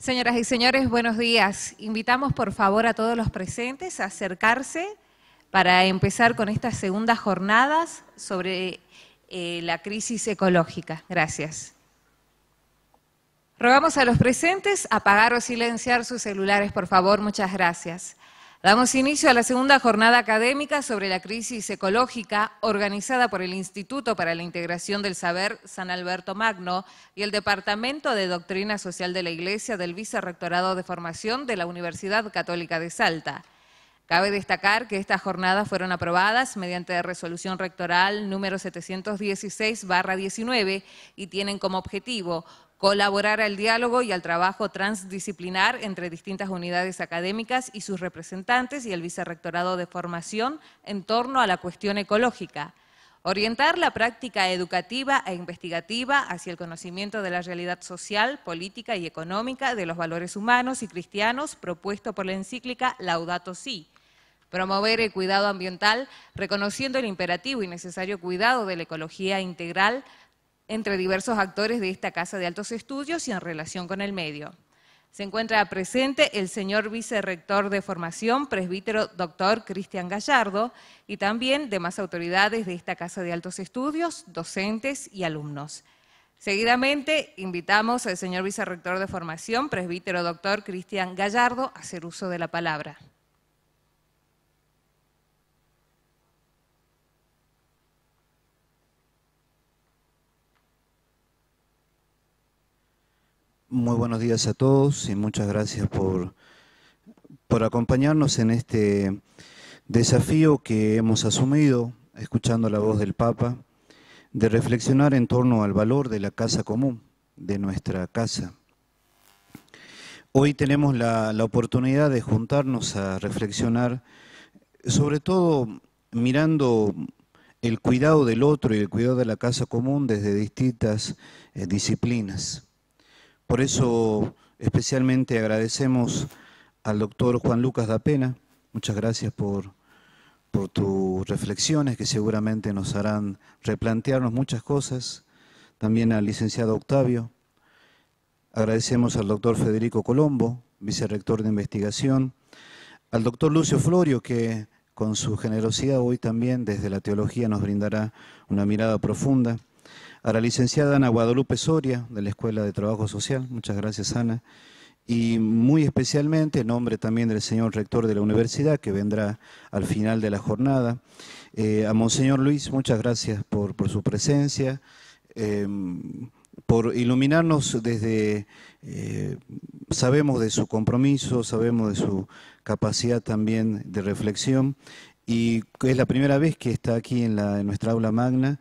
Señoras y señores, buenos días. Invitamos por favor a todos los presentes a acercarse para empezar con estas segundas jornadas sobre la crisis ecológica. Gracias. Rogamos a los presentes apagar o silenciar sus celulares, por favor. Muchas gracias. Damos inicio a la segunda jornada académica sobre la crisis ecológica organizada por el Instituto para la Integración del Saber San Alberto Magno y el Departamento de Doctrina Social de la Iglesia del Vicerrectorado de Formación de la Universidad Católica de Salta. Cabe destacar que estas jornadas fueron aprobadas mediante resolución rectoral número 716/19 y tienen como objetivo colaborar al diálogo y al trabajo transdisciplinar entre distintas unidades académicas y sus representantes y el Vicerrectorado de Formación en torno a la cuestión ecológica. Orientar la práctica educativa e investigativa hacia el conocimiento de la realidad social, política y económica de los valores humanos y cristianos propuesto por la encíclica Laudato Si. Promover el cuidado ambiental, reconociendo el imperativo y necesario cuidado de la ecología integral entre diversos actores de esta Casa de Altos Estudios y en relación con el medio. Se encuentra presente el señor Vicerrector de Formación, presbítero doctor Cristian Gallardo, y también demás autoridades de esta Casa de Altos Estudios, docentes y alumnos. Seguidamente, invitamos al señor Vicerrector de Formación, presbítero doctor Cristian Gallardo, a hacer uso de la palabra. Muy buenos días a todos y muchas gracias por acompañarnos en este desafío que hemos asumido, escuchando la voz del Papa, de reflexionar en torno al valor de la casa común, de nuestra casa. Hoy tenemos la oportunidad de juntarnos a reflexionar, sobre todo mirando el cuidado del otro y el cuidado de la casa común desde distintas disciplinas. Por eso especialmente agradecemos al doctor Juan Lucas da Pena. Muchas gracias por tus reflexiones que seguramente nos harán replantearnos muchas cosas. También al licenciado Octavio. Agradecemos al doctor Federico Colombo, vicerrector de investigación. Al doctor Lucio Florio, que con su generosidad hoy también desde la teología nos brindará una mirada profunda. A la licenciada Ana Guadalupe Soria, de la Escuela de Trabajo Social, muchas gracias Ana, y muy especialmente en nombre también del señor rector de la universidad, que vendrá al final de la jornada, a Monseñor Luis, muchas gracias por su presencia, por iluminarnos desde, sabemos de su compromiso, sabemos de su capacidad también de reflexión, y es la primera vez que está aquí en nuestra aula magna,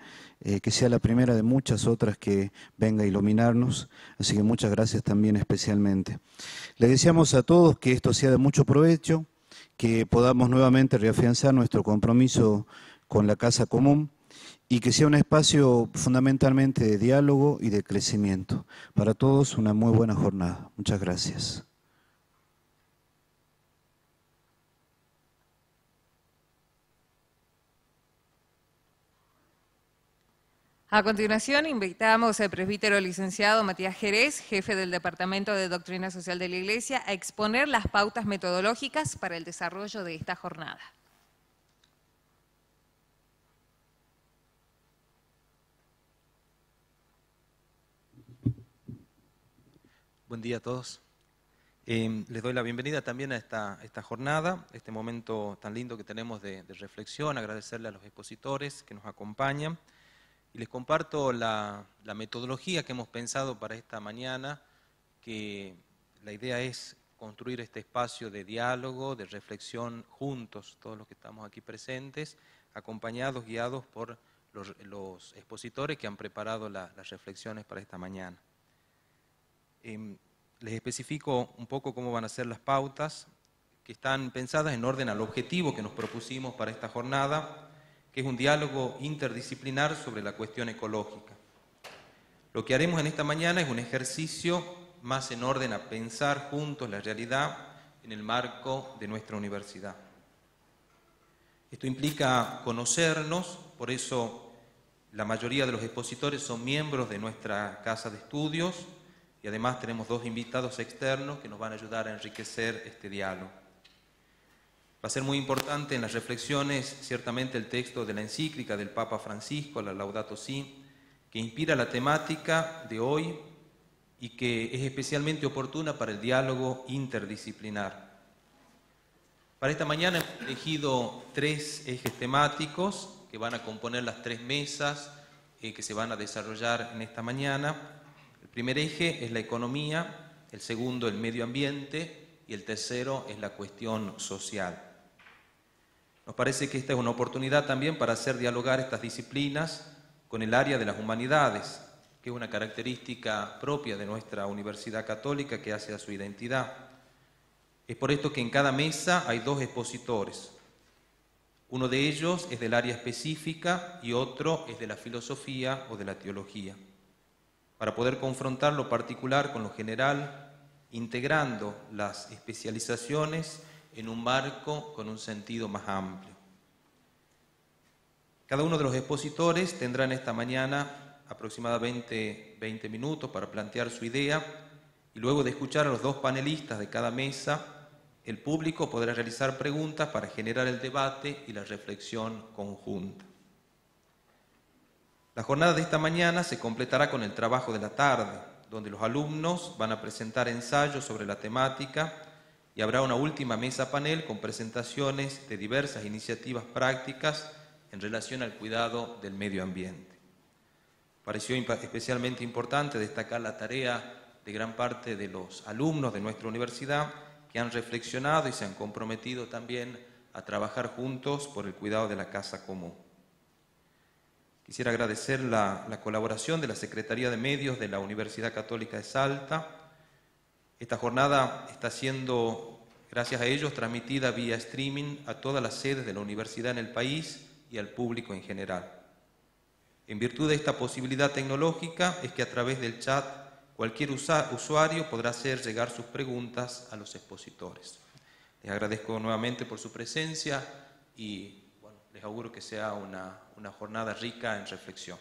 que sea la primera de muchas otras que venga a iluminarnos, así que muchas gracias también especialmente. Le deseamos a todos que esto sea de mucho provecho, que podamos nuevamente reafianzar nuestro compromiso con la casa común y que sea un espacio fundamentalmente de diálogo y de crecimiento. Para todos una muy buena jornada. Muchas gracias. A continuación, invitamos al presbítero licenciado Matías Jerez, jefe del Departamento de Doctrina Social de la Iglesia, a exponer las pautas metodológicas para el desarrollo de esta jornada. Buen día a todos. Les doy la bienvenida también a esta jornada, este momento tan lindo que tenemos de reflexión, agradecerle a los expositores que nos acompañan. Y les comparto la metodología que hemos pensado para esta mañana, que la idea es construir este espacio de diálogo, de reflexión juntos, todos los que estamos aquí presentes, acompañados, guiados por los expositores que han preparado las reflexiones para esta mañana. Les especifico un poco cómo van a ser las pautas, que están pensadas en orden al objetivo que nos propusimos para esta jornada, que es un diálogo interdisciplinar sobre la cuestión ecológica. Lo que haremos en esta mañana es un ejercicio más en orden a pensar juntos la realidad en el marco de nuestra universidad. Esto implica conocernos, por eso la mayoría de los expositores son miembros de nuestra casa de estudios, y además tenemos dos invitados externos que nos van a ayudar a enriquecer este diálogo. Va a ser muy importante en las reflexiones, ciertamente, el texto de la encíclica del Papa Francisco, la Laudato Si, que inspira la temática de hoy y que es especialmente oportuna para el diálogo interdisciplinar. Para esta mañana hemos elegido 3 ejes temáticos que van a componer las 3 mesas que se van a desarrollar en esta mañana. El primer eje es la economía, el segundo el medio ambiente y el tercero es la cuestión social. Nos parece que esta es una oportunidad también para hacer dialogar estas disciplinas con el área de las humanidades, que es una característica propia de nuestra Universidad Católica que hace a su identidad. Es por esto que en cada mesa hay 2 expositores. Uno de ellos es del área específica y otro es de la filosofía o de la teología, para poder confrontar lo particular con lo general, integrando las especializaciones en un marco con un sentido más amplio. Cada uno de los expositores tendrá en esta mañana aproximadamente 20 minutos para plantear su idea y luego de escuchar a los 2 panelistas de cada mesa, el público podrá realizar preguntas para generar el debate y la reflexión conjunta. La jornada de esta mañana se completará con el trabajo de la tarde, donde los alumnos van a presentar ensayos sobre la temática y habrá una última mesa panel con presentaciones de diversas iniciativas prácticas en relación al cuidado del medio ambiente. Pareció especialmente importante destacar la tarea de gran parte de los alumnos de nuestra universidad que han reflexionado y se han comprometido también a trabajar juntos por el cuidado de la casa común. Quisiera agradecer la colaboración de la Secretaría de Medios de la Universidad Católica de Salta. Esta jornada está siendo, gracias a ellos, transmitida vía streaming a todas las sedes de la universidad en el país y al público en general. En virtud de esta posibilidad tecnológica es que a través del chat cualquier usuario podrá hacer llegar sus preguntas a los expositores. Les agradezco nuevamente por su presencia y bueno, les auguro que sea una jornada rica en reflexión.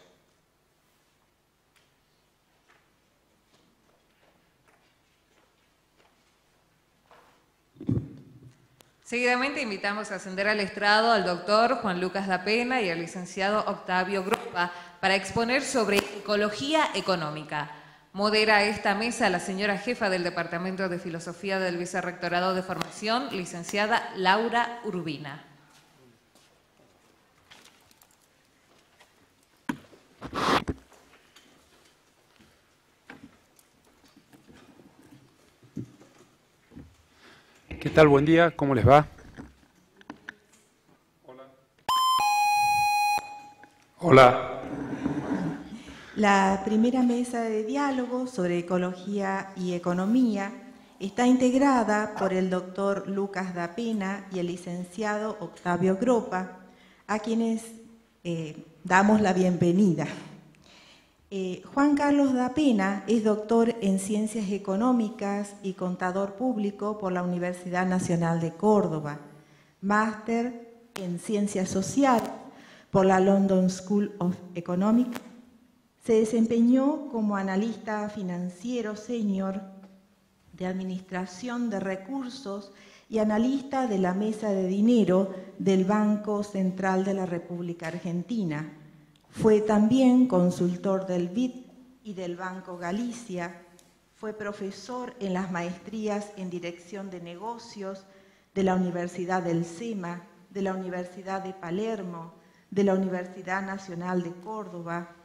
Seguidamente invitamos a ascender al estrado al doctor Juan Lucas da Pena y al licenciado Octavio Gropa para exponer sobre ecología económica. Modera esta mesa la señora jefa del Departamento de Filosofía del Vicerrectorado de Formación, licenciada Laura Urbina. ¿Qué tal? Buen día, ¿cómo les va? Hola. Hola. La primera mesa de diálogo sobre ecología y economía está integrada por el doctor Lucas da Pena y el licenciado Octavio Gropa, a quienes damos la bienvenida. Juan Carlos da Pena es doctor en Ciencias Económicas y contador público por la Universidad Nacional de Córdoba, máster en Ciencias Sociales por la London School of Economics. Se desempeñó como analista financiero senior de Administración de Recursos y analista de la Mesa de Dinero del Banco Central de la República Argentina. Fue también consultor del BID y del Banco Galicia. Fue profesor en las maestrías en Dirección de Negocios de la Universidad del SEMA, de la Universidad de Palermo, de la Universidad Nacional de Córdoba,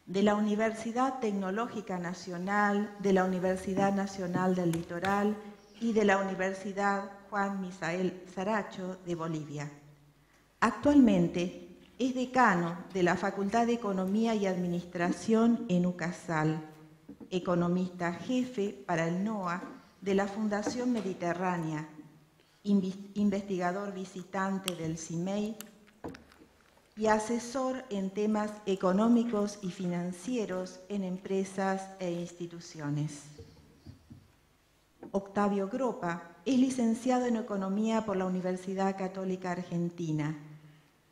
de la Universidad Tecnológica Nacional, de la Universidad Nacional del Litoral y de la Universidad Juan Misael Saracho de Bolivia. Actualmente es decano de la Facultad de Economía y Administración en UCASAL, economista jefe para el NOA de la Fundación Mediterránea, investigador visitante del CIMEI y asesor en temas económicos y financieros en empresas e instituciones. Octavio Gropa es licenciado en Economía por la Universidad Católica Argentina,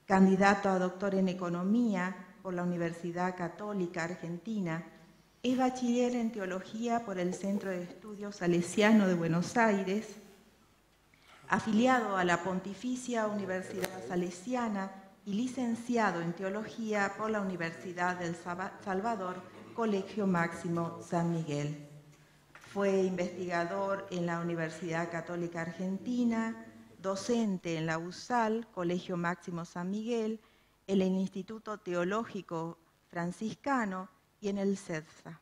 candidato a doctor en Economía por la Universidad Católica Argentina Es bachiller en Teología por el Centro de Estudios Salesiano de Buenos Aires, afiliado a la Pontificia Universidad Salesiana y licenciado en Teología por la Universidad del Salvador, Colegio Máximo San Miguel. Fue investigador en la Universidad Católica Argentina, docente en la USAL, Colegio Máximo San Miguel, en el Instituto Teológico Franciscano y en el CEDSA.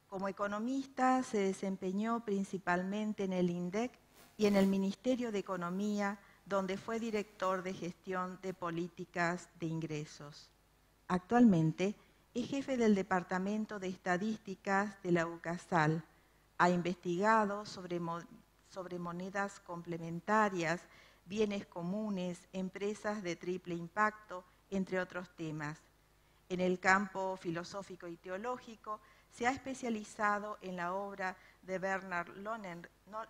Como economista se desempeñó principalmente en el INDEC y en el Ministerio de Economía, donde fue director de gestión de políticas de ingresos. Actualmente es jefe del Departamento de Estadísticas de la UCASAL. Ha investigado sobre monedas complementarias, bienes comunes, empresas de triple impacto, entre otros temas. En el campo filosófico y teológico se ha especializado en la obra de Bernard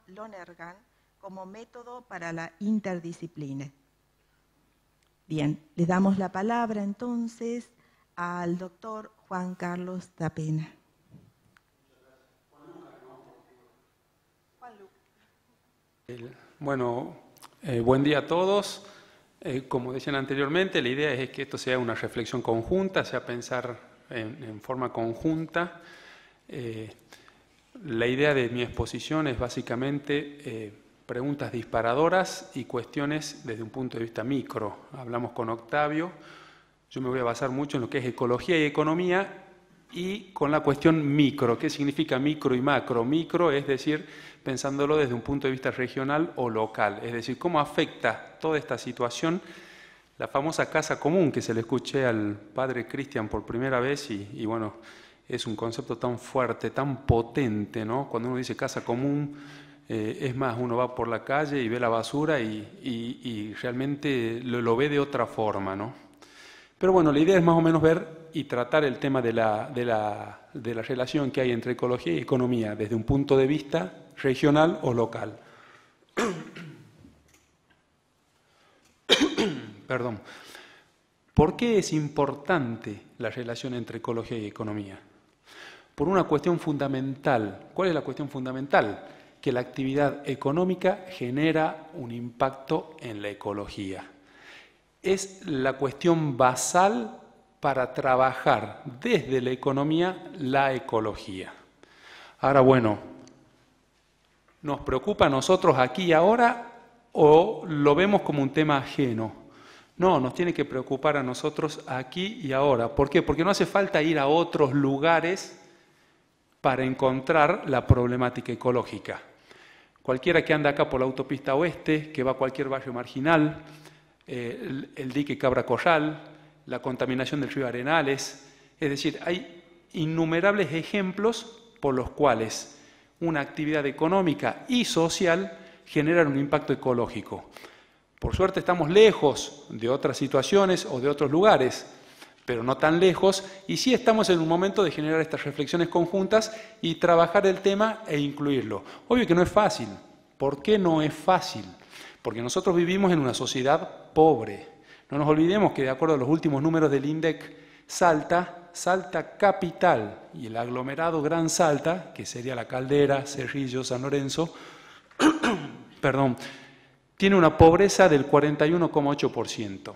Lonergan como método para la interdisciplina. Bien, le damos la palabra entonces al doctor Juan Carlos Dapena. Bueno, buen día a todos. Como decían anteriormente, la idea es que esto sea una reflexión conjunta, sea pensar en forma conjunta. La idea de mi exposición es básicamente preguntas disparadoras y cuestiones desde un punto de vista micro. Hablamos con Octavio, yo me voy a basar mucho en lo que es ecología y economía y con la cuestión micro. ¿Qué significa micro y macro? Micro es decir, pensándolo desde un punto de vista regional o local, es decir, cómo afecta toda esta situación la famosa casa común que se le escuché al padre Cristian por primera vez y bueno, es un concepto tan fuerte, tan potente, ¿no? Cuando uno dice casa común, es más, uno va por la calle y ve la basura y realmente lo ve de otra forma, ¿no? Pero bueno, la idea es más o menos ver y tratar el tema de la relación que hay entre ecología y economía desde un punto de vista regional o local. Perdón. ¿Por qué es importante la relación entre ecología y economía? Por una cuestión fundamental. ¿Cuál es la cuestión fundamental? Que la actividad económica genera un impacto en la ecología. Es la cuestión basal para trabajar desde la economía la ecología. Ahora, bueno, ¿nos preocupa a nosotros aquí y ahora o lo vemos como un tema ajeno? No, nos tiene que preocupar a nosotros aquí y ahora. ¿Por qué? Porque no hace falta ir a otros lugares para encontrar la problemática ecológica. Cualquiera que anda acá por la autopista oeste, que va a cualquier barrio marginal, el dique Cabra Corral, la contaminación del río Arenales, es decir, hay innumerables ejemplos por los cuales una actividad económica y social generan un impacto ecológico. Por suerte estamos lejos de otras situaciones o de otros lugares, pero no tan lejos, y sí estamos en un momento de generar estas reflexiones conjuntas y trabajar el tema e incluirlo. Obvio que no es fácil. ¿Por qué no es fácil? Porque nosotros vivimos en una sociedad pobre. No nos olvidemos que de acuerdo a los últimos números del INDEC, Salta capital y el aglomerado Gran Salta, que sería La Caldera, Cerrillo, San Lorenzo, perdón, tiene una pobreza del 41,8%.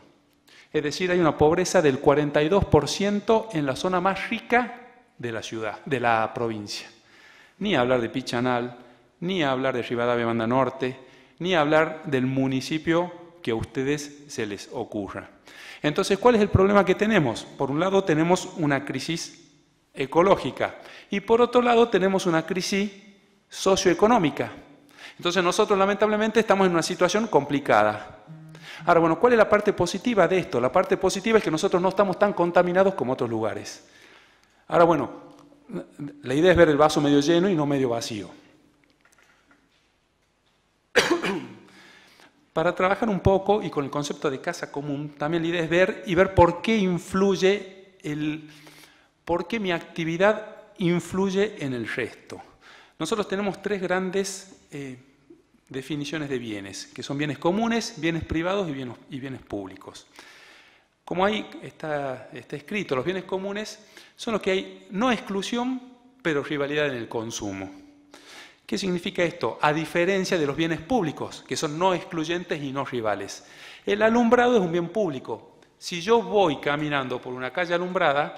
Es decir, hay una pobreza del 42% en la zona más rica de la ciudad, de la provincia. Ni hablar de Pichanal, ni hablar de Rivadavia Banda Norte, ni hablar del municipio que a ustedes se les ocurra. Entonces, ¿cuál es el problema que tenemos? Por un lado tenemos una crisis ecológica y por otro lado tenemos una crisis socioeconómica. Entonces nosotros lamentablemente estamos en una situación complicada. Ahora, bueno, ¿cuál es la parte positiva de esto? La parte positiva es que nosotros no estamos tan contaminados como otros lugares. Ahora, bueno, la idea es ver el vaso medio lleno y no medio vacío. Para trabajar un poco y con el concepto de casa común, también la idea es ver por qué influye por qué mi actividad influye en el resto. Nosotros tenemos tres grandes definiciones de bienes, que son bienes comunes, bienes privados y bienes públicos. Como ahí está escrito, los bienes comunes son los que hay no exclusión, pero rivalidad en el consumo. ¿Qué significa esto? A diferencia de los bienes públicos, que son no excluyentes y no rivales. El alumbrado es un bien público. Si yo voy caminando por una calle alumbrada,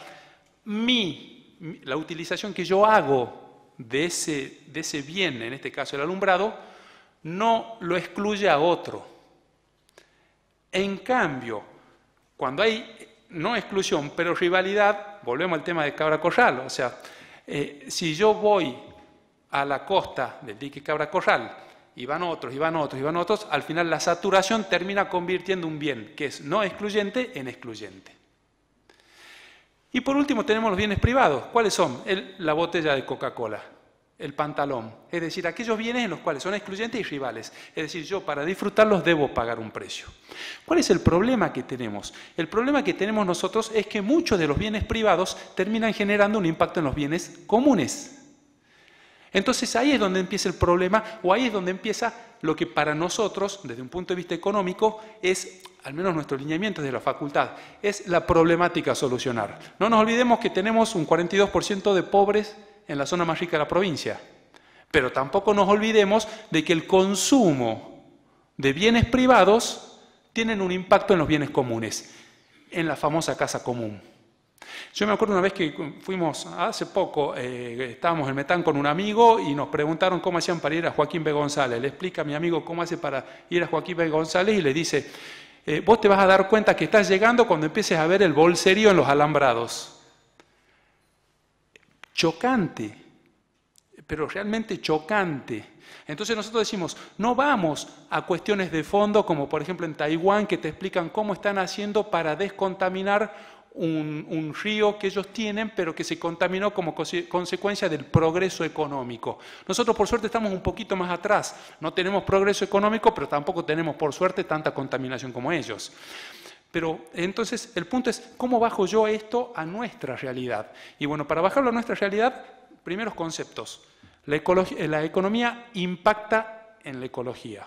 la utilización que yo hago de ese bien, en este caso el alumbrado, no lo excluye a otro. En cambio, cuando hay no exclusión, pero rivalidad, volvemos al tema de Cabra Corral. O sea, si yo voy a la costa del dique Cabra Corral y van otros, y van otros, y van otros, al final la saturación termina convirtiendo un bien que es no excluyente en excluyente. Y por último tenemos los bienes privados. ¿Cuáles son? La botella de Coca-Cola, el pantalón. Es decir, aquellos bienes en los cuales son excluyentes y rivales. Es decir, yo para disfrutarlos debo pagar un precio. ¿Cuál es el problema que tenemos? El problema que tenemos nosotros es que muchos de los bienes privados terminan generando un impacto en los bienes comunes. Entonces ahí es donde empieza el problema, o ahí es donde empieza lo que para nosotros, desde un punto de vista económico, es, al menos nuestro lineamiento de la facultad, es la problemática a solucionar. No nos olvidemos que tenemos un 42% de pobres en la zona más rica de la provincia, pero tampoco nos olvidemos de que el consumo de bienes privados tienen un impacto en los bienes comunes, en la famosa casa común. Yo me acuerdo una vez que fuimos, hace poco, estábamos en Metán con un amigo y nos preguntaron cómo hacían para ir a Joaquín B. González. Le explica a mi amigo cómo hace para ir a Joaquín B. González y le dice, vos te vas a dar cuenta que estás llegando cuando empieces a ver el bolserío en los alambrados. Chocante, pero realmente chocante. Entonces nosotros decimos, no vamos a cuestiones de fondo como por ejemplo en Taiwán que te explican cómo están haciendo para descontaminar un río que ellos tienen, pero que se contaminó como consecuencia del progreso económico. Nosotros, por suerte, estamos un poquito más atrás. No tenemos progreso económico, pero tampoco tenemos, por suerte, tanta contaminación como ellos. Pero entonces, el punto es, ¿cómo bajo yo esto a nuestra realidad? Y bueno, para bajarlo a nuestra realidad, primeros conceptos. La economía impacta en la ecología.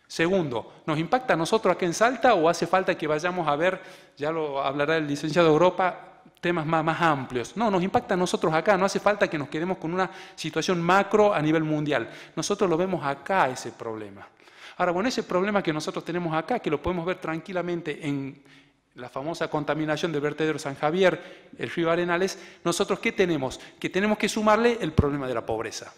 Segundo, ¿nos impacta a nosotros acá en Salta o hace falta que vayamos a ver, ya lo hablará el licenciado Europa, temas más amplios? No, nos impacta a nosotros acá, no hace falta que nos quedemos con una situación macro a nivel mundial. Nosotros lo vemos acá, ese problema. Ahora, bueno, ese problema que nosotros tenemos acá, que lo podemos ver tranquilamente en la famosa contaminación del vertedero San Javier, el río Arenales, nosotros ¿qué tenemos? Que tenemos que sumarle el problema de la pobreza.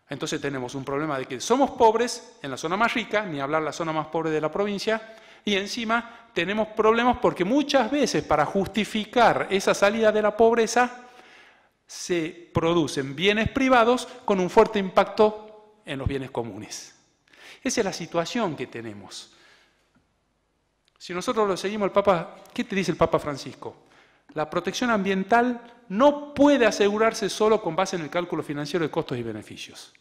Entonces tenemos un problema de que somos pobres en la zona más rica, ni hablar la zona más pobre de la provincia, y encima tenemos problemas porque muchas veces para justificar esa salida de la pobreza se producen bienes privados con un fuerte impacto en los bienes comunes. Esa es la situación que tenemos. Si nosotros lo seguimos, el Papa, ¿qué te dice el Papa Francisco? La protección ambiental no puede asegurarse solo con base en el cálculo financiero de costos y beneficios.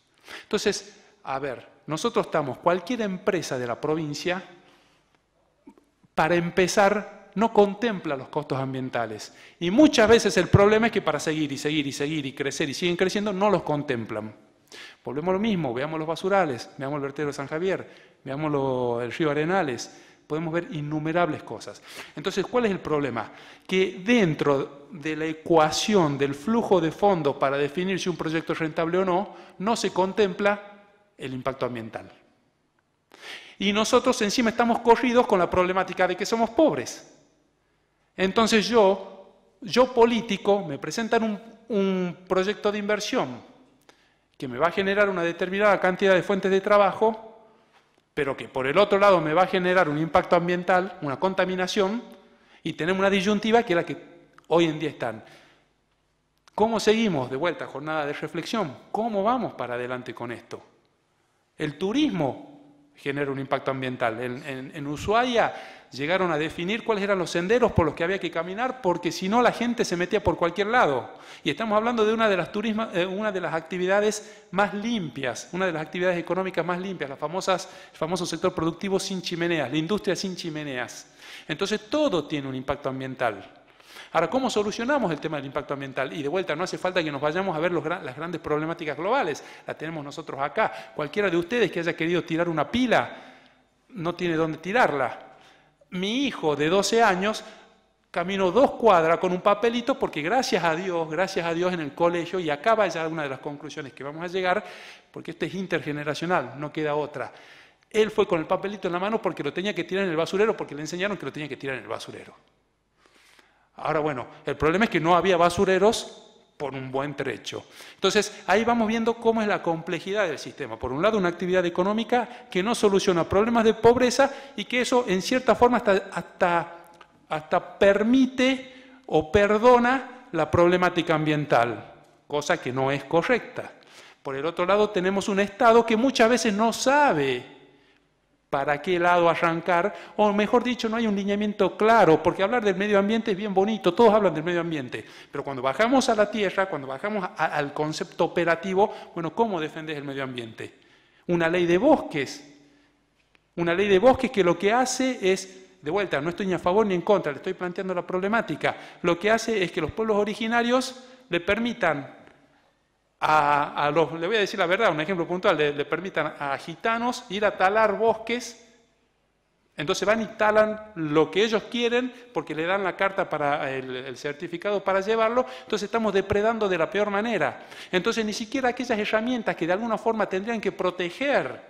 Entonces, a ver, nosotros estamos, cualquier empresa de la provincia, para empezar, no contempla los costos ambientales. Y muchas veces el problema es que para seguir y seguir y seguir y crecer y siguen creciendo, no los contemplan. Volvemos a lo mismo, veamos los basurales, veamos el vertedero de San Javier, veamos el río Arenales. Podemos ver innumerables cosas. Entonces, ¿cuál es el problema? Que dentro de la ecuación del flujo de fondos para definir si un proyecto es rentable o no, no se contempla el impacto ambiental. Y nosotros encima estamos corridos con la problemática de que somos pobres. Entonces yo político, me presentan un proyecto de inversión que me va a generar una determinada cantidad de fuentes de trabajo, pero que por el otro lado me va a generar un impacto ambiental, una contaminación, y tenemos una disyuntiva que es la que hoy en día están. ¿Cómo seguimos? De vuelta, jornada de reflexión. ¿Cómo vamos para adelante con esto? El turismo genera un impacto ambiental. En Ushuaia llegaron a definir cuáles eran los senderos por los que había que caminar, porque si no la gente se metía por cualquier lado. Y estamos hablando de una de las actividades más limpias, una de las actividades económicas más limpias, el famoso sector productivo sin chimeneas, la industria sin chimeneas. Entonces todo tiene un impacto ambiental. Ahora, ¿cómo solucionamos el tema del impacto ambiental? Y de vuelta, no hace falta que nos vayamos a ver las grandes problemáticas globales, las tenemos nosotros acá. Cualquiera de ustedes que haya querido tirar una pila, no tiene dónde tirarla. Mi hijo de 12 años caminó 2 cuadras con un papelito porque gracias a Dios en el colegio, y acá va ya una de las conclusiones que vamos a llegar, porque este es intergeneracional, no queda otra. Él fue con el papelito en la mano porque lo tenía que tirar en el basurero, porque le enseñaron que lo tenía que tirar en el basurero. Ahora bueno, el problema es que no había basureros por un buen trecho. Entonces, ahí vamos viendo cómo es la complejidad del sistema. Por un lado, una actividad económica que no soluciona problemas de pobreza y que eso, en cierta forma, hasta permite o perdona la problemática ambiental, cosa que no es correcta. Por el otro lado, tenemos un Estado que muchas veces no sabe para qué lado arrancar, o mejor dicho, no hay un lineamiento claro, porque hablar del medio ambiente es bien bonito, todos hablan del medio ambiente, pero cuando bajamos a la tierra, cuando bajamos al concepto operativo, bueno, ¿cómo defendes el medio ambiente? Una ley de bosques que lo que hace es, de vuelta, no estoy ni a favor ni en contra, le estoy planteando la problemática, lo que hace es que los pueblos originarios le permitan le voy a decir la verdad, un ejemplo puntual, le permitan a gitanos ir a talar bosques, entonces van y talan lo que ellos quieren porque le dan la carta para el certificado para llevarlo, entonces estamos depredando de la peor manera. Entonces ni siquiera aquellas herramientas que de alguna forma tendrían que proteger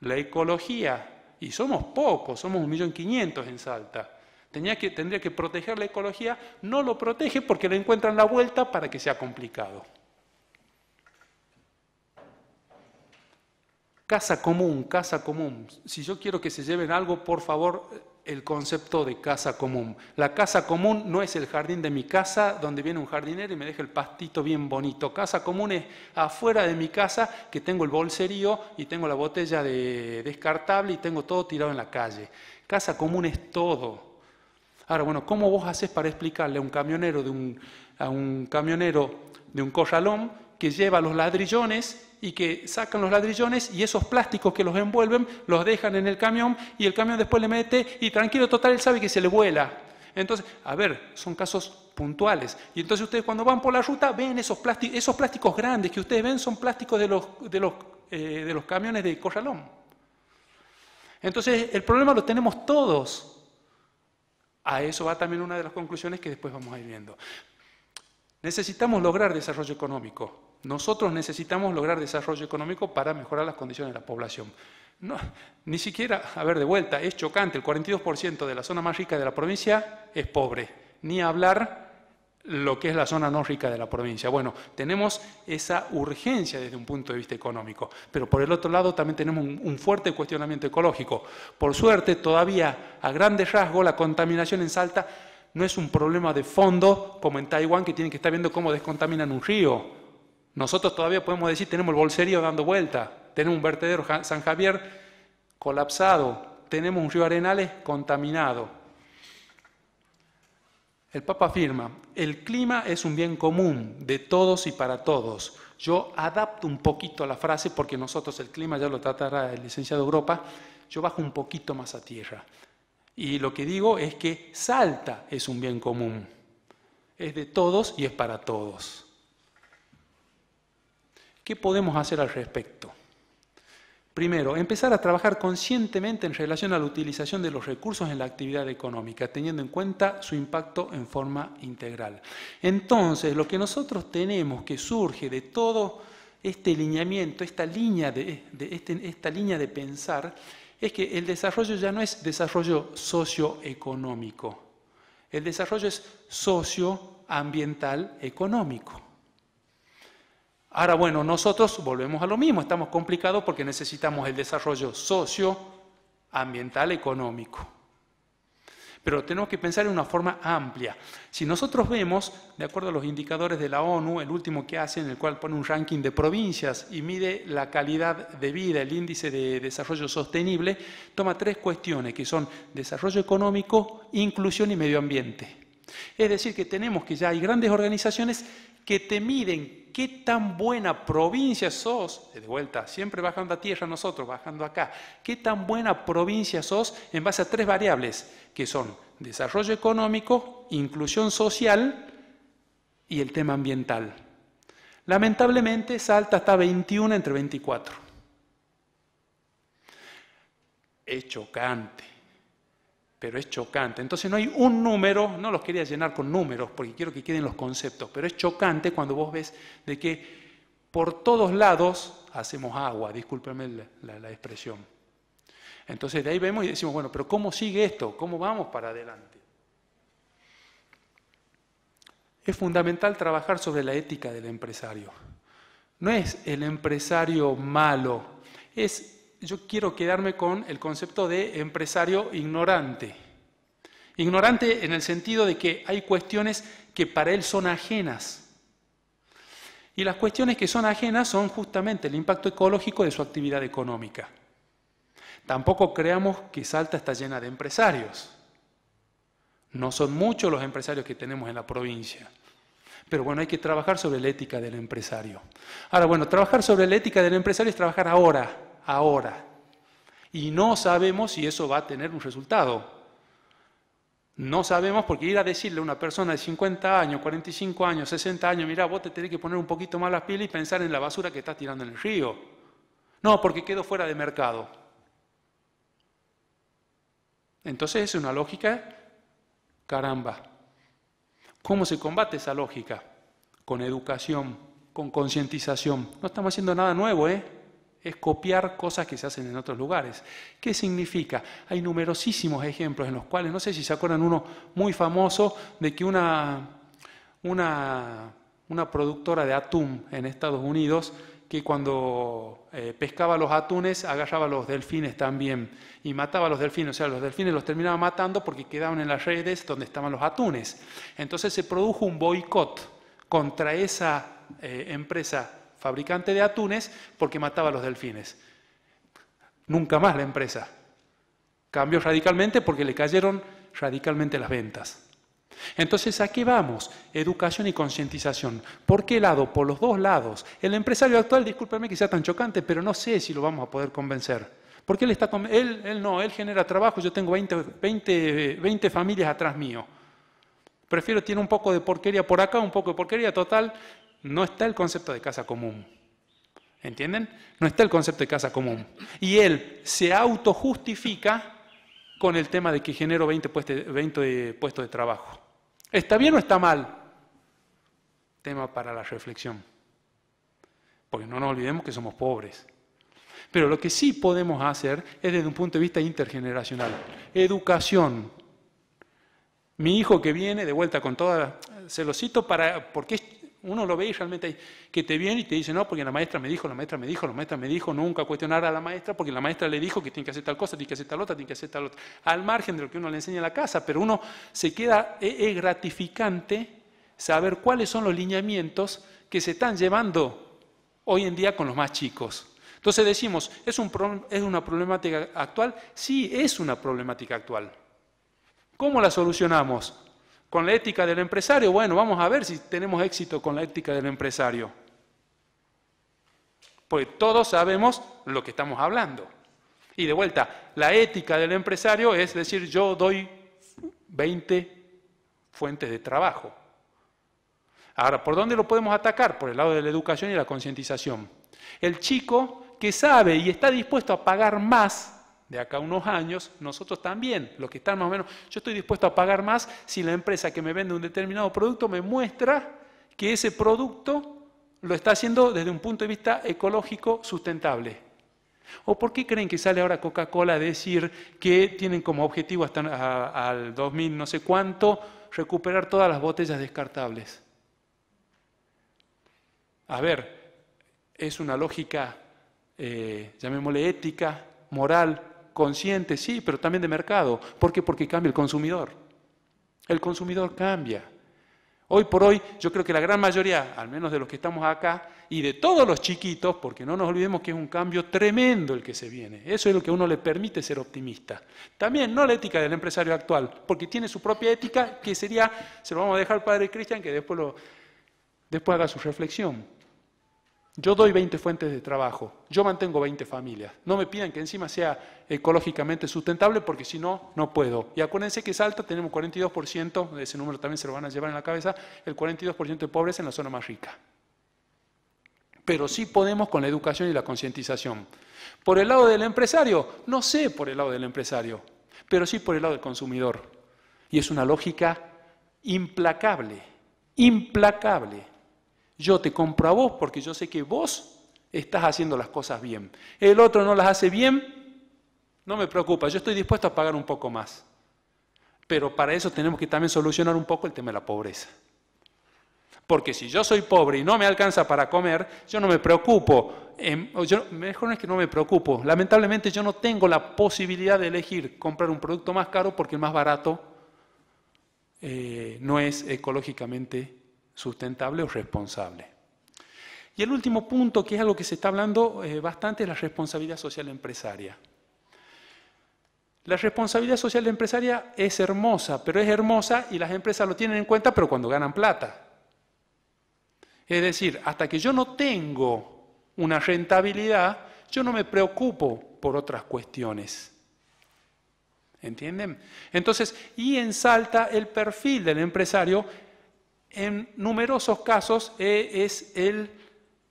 la ecología, y somos pocos, somos 1.500.000 en Salta, tendría que proteger la ecología, no lo protege porque le encuentran la vuelta para que sea complicado. Casa común. Si yo quiero que se lleven algo, por favor, el concepto de casa común. La casa común no es el jardín de mi casa, donde viene un jardinero y me deja el pastito bien bonito. Casa común es afuera de mi casa, que tengo el bolserío y tengo la botella de descartable y tengo todo tirado en la calle. Casa común es todo. Ahora, bueno, ¿cómo vos haces para explicarle a un camionero de un corralón que lleva los ladrillones y que sacan los ladrillones y esos plásticos que los envuelven los dejan en el camión y el camión después le mete y tranquilo, total, él sabe que se le vuela? Entonces, a ver, son casos puntuales. Y entonces ustedes cuando van por la ruta ven esos plásticos grandes que ustedes ven son plásticos de los camiones de corralón. Entonces, el problema lo tenemos todos. A eso va también una de las conclusiones que después vamos a ir viendo. Necesitamos lograr desarrollo económico. Nosotros necesitamos lograr desarrollo económico para mejorar las condiciones de la población. No, ni siquiera, a ver, de vuelta, es chocante, el 42% de la zona más rica de la provincia es pobre, ni hablar lo que es la zona no rica de la provincia. Bueno, tenemos esa urgencia desde un punto de vista económico, pero por el otro lado también tenemos un fuerte cuestionamiento ecológico. Por suerte, todavía a grandes rasgos, la contaminación en Salta no es un problema de fondo como en Taiwán, que tienen que estar viendo cómo descontaminan un río. Nosotros todavía podemos decir, tenemos el bolserío dando vuelta, tenemos un vertedero San Javier colapsado, tenemos un río Arenales contaminado. El Papa afirma, el clima es un bien común de todos y para todos. Yo adapto un poquito la frase porque nosotros el clima ya lo tratará el licenciado Europa, yo bajo un poquito más a tierra. Y lo que digo es que Salta es un bien común, es de todos y es para todos. ¿Qué podemos hacer al respecto? Primero, empezar a trabajar conscientemente en relación a la utilización de los recursos en la actividad económica, teniendo en cuenta su impacto en forma integral. Entonces, lo que nosotros tenemos que surge de todo este lineamiento, esta línea de pensar, es que el desarrollo ya no es desarrollo socioeconómico, el desarrollo es socioambiental económico. Ahora, bueno, nosotros volvemos a lo mismo, estamos complicados porque necesitamos el desarrollo socioambiental económico. Pero tenemos que pensar en una forma amplia. Si nosotros vemos, de acuerdo a los indicadores de la ONU, el último que hace, en el cual pone un ranking de provincias y mide la calidad de vida, el índice de desarrollo sostenible, toma 3 cuestiones, que son desarrollo económico, inclusión y medio ambiente. Es decir, que tenemos que ya hay grandes organizaciones que te miden qué tan buena provincia sos, de vuelta, siempre bajando a tierra nosotros, bajando acá, qué tan buena provincia sos en base a 3 variables, que son desarrollo económico, inclusión social y el tema ambiental. Lamentablemente, Salta está 21 entre 24. Es chocante. pero es chocante. Entonces no hay un número, no los quería llenar con números, porque quiero que queden los conceptos, pero es chocante cuando vos ves de que por todos lados hacemos agua, discúlpenme la expresión. Entonces de ahí vemos y decimos, bueno, pero ¿cómo sigue esto? ¿Cómo vamos para adelante? Es fundamental trabajar sobre la ética del empresario. No es el empresario malo, yo quiero quedarme con el concepto de empresario ignorante. Ignorante en el sentido de que hay cuestiones que para él son ajenas. Y las cuestiones que son ajenas son justamente el impacto ecológico de su actividad económica. Tampoco creamos que Salta está llena de empresarios. No son muchos los empresarios que tenemos en la provincia. Pero bueno, hay que trabajar sobre la ética del empresario. Ahora, bueno, trabajar sobre la ética del empresario es trabajar ahora. Y no sabemos si eso va a tener un resultado. No sabemos, porque ir a decirle a una persona de 50 años, 45 años, 60 años, mirá, vos te tenés que poner un poquito más las pilas y pensar en la basura que estás tirando en el río. No, porque quedó fuera de mercado. Entonces es una lógica, caramba. ¿Cómo se combate esa lógica? Con educación, con concientización. No estamos haciendo nada nuevo, es copiar cosas que se hacen en otros lugares. ¿Qué significa? Hay numerosísimos ejemplos en los cuales, no sé si se acuerdan uno muy famoso, de que una productora de atún en Estados Unidos, que cuando pescaba los atunes, agarraba a los delfines también, y mataba a los delfines, o sea, los delfines los terminaba matando porque quedaban en las redes donde estaban los atunes. Entonces se produjo un boicot contra esa empresa fabricante de atunes porque mataba a los delfines. Nunca más la empresa cambió radicalmente porque le cayeron radicalmente las ventas. Entonces, ¿a qué vamos? Educación y concientización. ¿Por qué lado? Por los dos lados. El empresario actual, discúlpeme que sea tan chocante, pero no sé si lo vamos a poder convencer. Porque él genera trabajo, yo tengo 20 familias atrás mío. Prefiero tiene un poco de porquería por acá, un poco de porquería, total. No está el concepto de casa común. ¿Entienden? No está el concepto de casa común. Y él se autojustifica con el tema de que genero 20 puestos de trabajo. ¿Está bien o está mal? Tema para la reflexión. Porque no nos olvidemos que somos pobres. Pero lo que sí podemos hacer es desde un punto de vista intergeneracional. Educación. Mi hijo que viene de vuelta con toda... Se lo cito porque uno lo ve y realmente que te viene y te dice, no, porque la maestra me dijo, nunca cuestionar a la maestra porque la maestra le dijo que tiene que hacer tal cosa, tiene que hacer tal otra, tiene que hacer tal otra, al margen de lo que uno le enseña en la casa, pero uno se queda, es gratificante saber cuáles son los lineamientos que se están llevando hoy en día con los más chicos. Entonces decimos, ¿es una problemática actual? Sí, es una problemática actual. ¿Cómo la solucionamos? ¿Con la ética del empresario? Bueno, vamos a ver si tenemos éxito con la ética del empresario. Pues todos sabemos lo que estamos hablando. Y de vuelta, la ética del empresario es decir, yo doy 20 fuentes de trabajo. Ahora, ¿por dónde lo podemos atacar? Por el lado de la educación y la concientización. El chico que sabe y está dispuesto a pagar más de acá a unos años, nosotros también, los que están más o menos, yo estoy dispuesto a pagar más si la empresa que me vende un determinado producto me muestra que ese producto lo está haciendo desde un punto de vista ecológico sustentable. ¿O por qué creen que sale ahora Coca-Cola a decir que tienen como objetivo hasta al 2000 no sé cuánto recuperar todas las botellas descartables? A ver, es una lógica, llamémosle ética, moral, consciente, sí, pero también de mercado. ¿Por qué? Porque cambia el consumidor. El consumidor cambia. Hoy por hoy, yo creo que la gran mayoría, al menos de los que estamos acá, y de todos los chiquitos, porque no nos olvidemos que es un cambio tremendo el que se viene. Eso es lo que a uno le permite ser optimista. También no la ética del empresario actual, porque tiene su propia ética, que sería, se lo vamos a dejar al padre Cristian, que después haga su reflexión. Yo doy 20 fuentes de trabajo, yo mantengo 20 familias. No me pidan que encima sea ecológicamente sustentable porque si no, no puedo. Y acuérdense que Salta tenemos 42%, ese número también se lo van a llevar en la cabeza, el 42% de pobres en la zona más rica. Pero sí podemos con la educación y la concientización. Por el lado del empresario, no sé por el lado del empresario. pero sí por el lado del consumidor. Y es una lógica implacable, implacable. Yo te compro a vos porque yo sé que vos estás haciendo las cosas bien. El otro no las hace bien, no me preocupa, yo estoy dispuesto a pagar un poco más. Pero para eso tenemos que también solucionar un poco el tema de la pobreza. Porque si yo soy pobre y no me alcanza para comer, yo no me preocupo. Mejor no es que no me preocupo. Lamentablemente yo no tengo la posibilidad de elegir comprar un producto más caro porque el más barato no es ecológicamente sustentable o responsable. Y el último punto, que es algo que se está hablando bastante, es la responsabilidad social empresaria. La responsabilidad social empresaria es hermosa, pero es hermosa y las empresas lo tienen en cuenta, pero cuando ganan plata. Es decir, hasta que yo no tengo una rentabilidad, yo no me preocupo por otras cuestiones. ¿Entienden? Entonces, y en Salta el perfil del empresario, en numerosos casos, es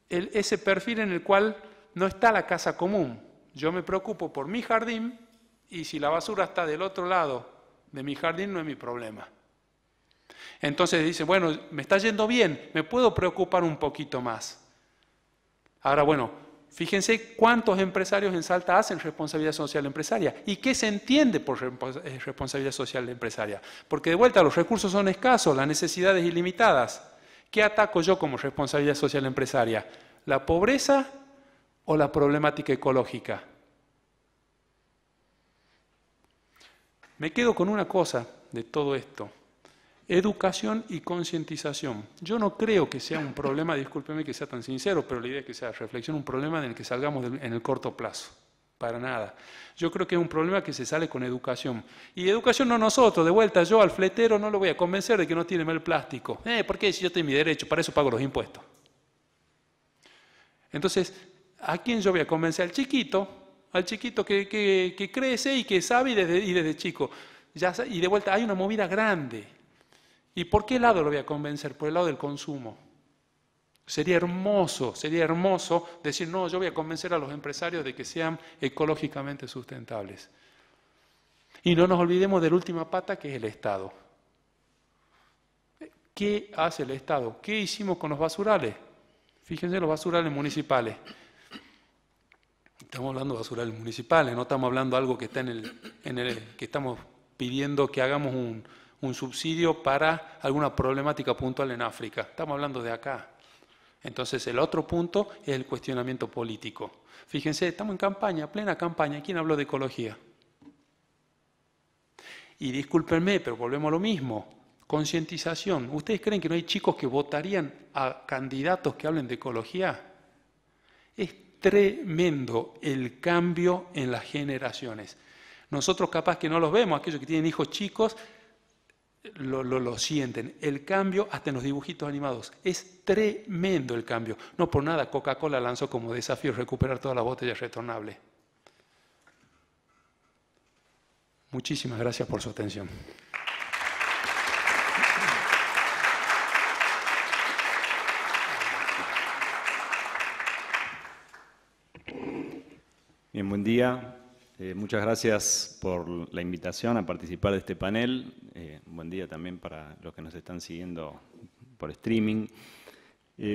ese perfil en el cual no está la casa común. Yo me preocupo por mi jardín y si la basura está del otro lado de mi jardín no es mi problema. Entonces dice, bueno, me está yendo bien, me puedo preocupar un poquito más. Ahora, bueno, fíjense cuántos empresarios en Salta hacen responsabilidad social empresaria. ¿Y qué se entiende por responsabilidad social empresaria? Porque de vuelta los recursos son escasos, las necesidades ilimitadas. ¿Qué ataco yo como responsabilidad social empresaria? ¿La pobreza o la problemática ecológica? Me quedo con una cosa de todo esto. Educación y concientización. Yo no creo que sea un problema, discúlpeme que sea tan sincero, pero la idea es que sea reflexión, un problema en el que salgamos en el corto plazo. Para nada. Yo creo que es un problema que se sale con educación. Y educación no nosotros, de vuelta, yo al fletero no lo voy a convencer de que no tiene mal plástico. ¿Por qué? Si yo tengo mi derecho, para eso pago los impuestos. Entonces, ¿a quién yo voy a convencer? Al chiquito que crece y que sabe y desde chico. Y de vuelta, hay una movida grande. ¿Y por qué lado lo voy a convencer? Por el lado del consumo. Sería hermoso decir, no, yo voy a convencer a los empresarios de que sean ecológicamente sustentables. Y no nos olvidemos de la última pata, que es el Estado. ¿Qué hace el Estado? ¿Qué hicimos con los basurales? Fíjense los basurales municipales. Estamos hablando de basurales municipales, no estamos hablando de algo que está que estamos pidiendo que hagamos un subsidio para alguna problemática puntual en África. Estamos hablando de acá. Entonces, el otro punto es el cuestionamiento político. Fíjense, estamos en campaña, plena campaña. ¿Quién habló de ecología? Y discúlpenme, pero volvemos a lo mismo. Concientización. ¿Ustedes creen que no hay chicos que votarían a candidatos que hablen de ecología? Es tremendo el cambio en las generaciones. Nosotros capaz que no los vemos, aquellos que tienen hijos chicos, lo sienten. El cambio hasta en los dibujitos animados. Es tremendo el cambio. No por nada Coca-Cola lanzó como desafío recuperar todas las botellas retornables. Muchísimas gracias por su atención. Bien, buen día. Muchas gracias por la invitación a participar de este panel. Buen día también para los que nos están siguiendo por streaming.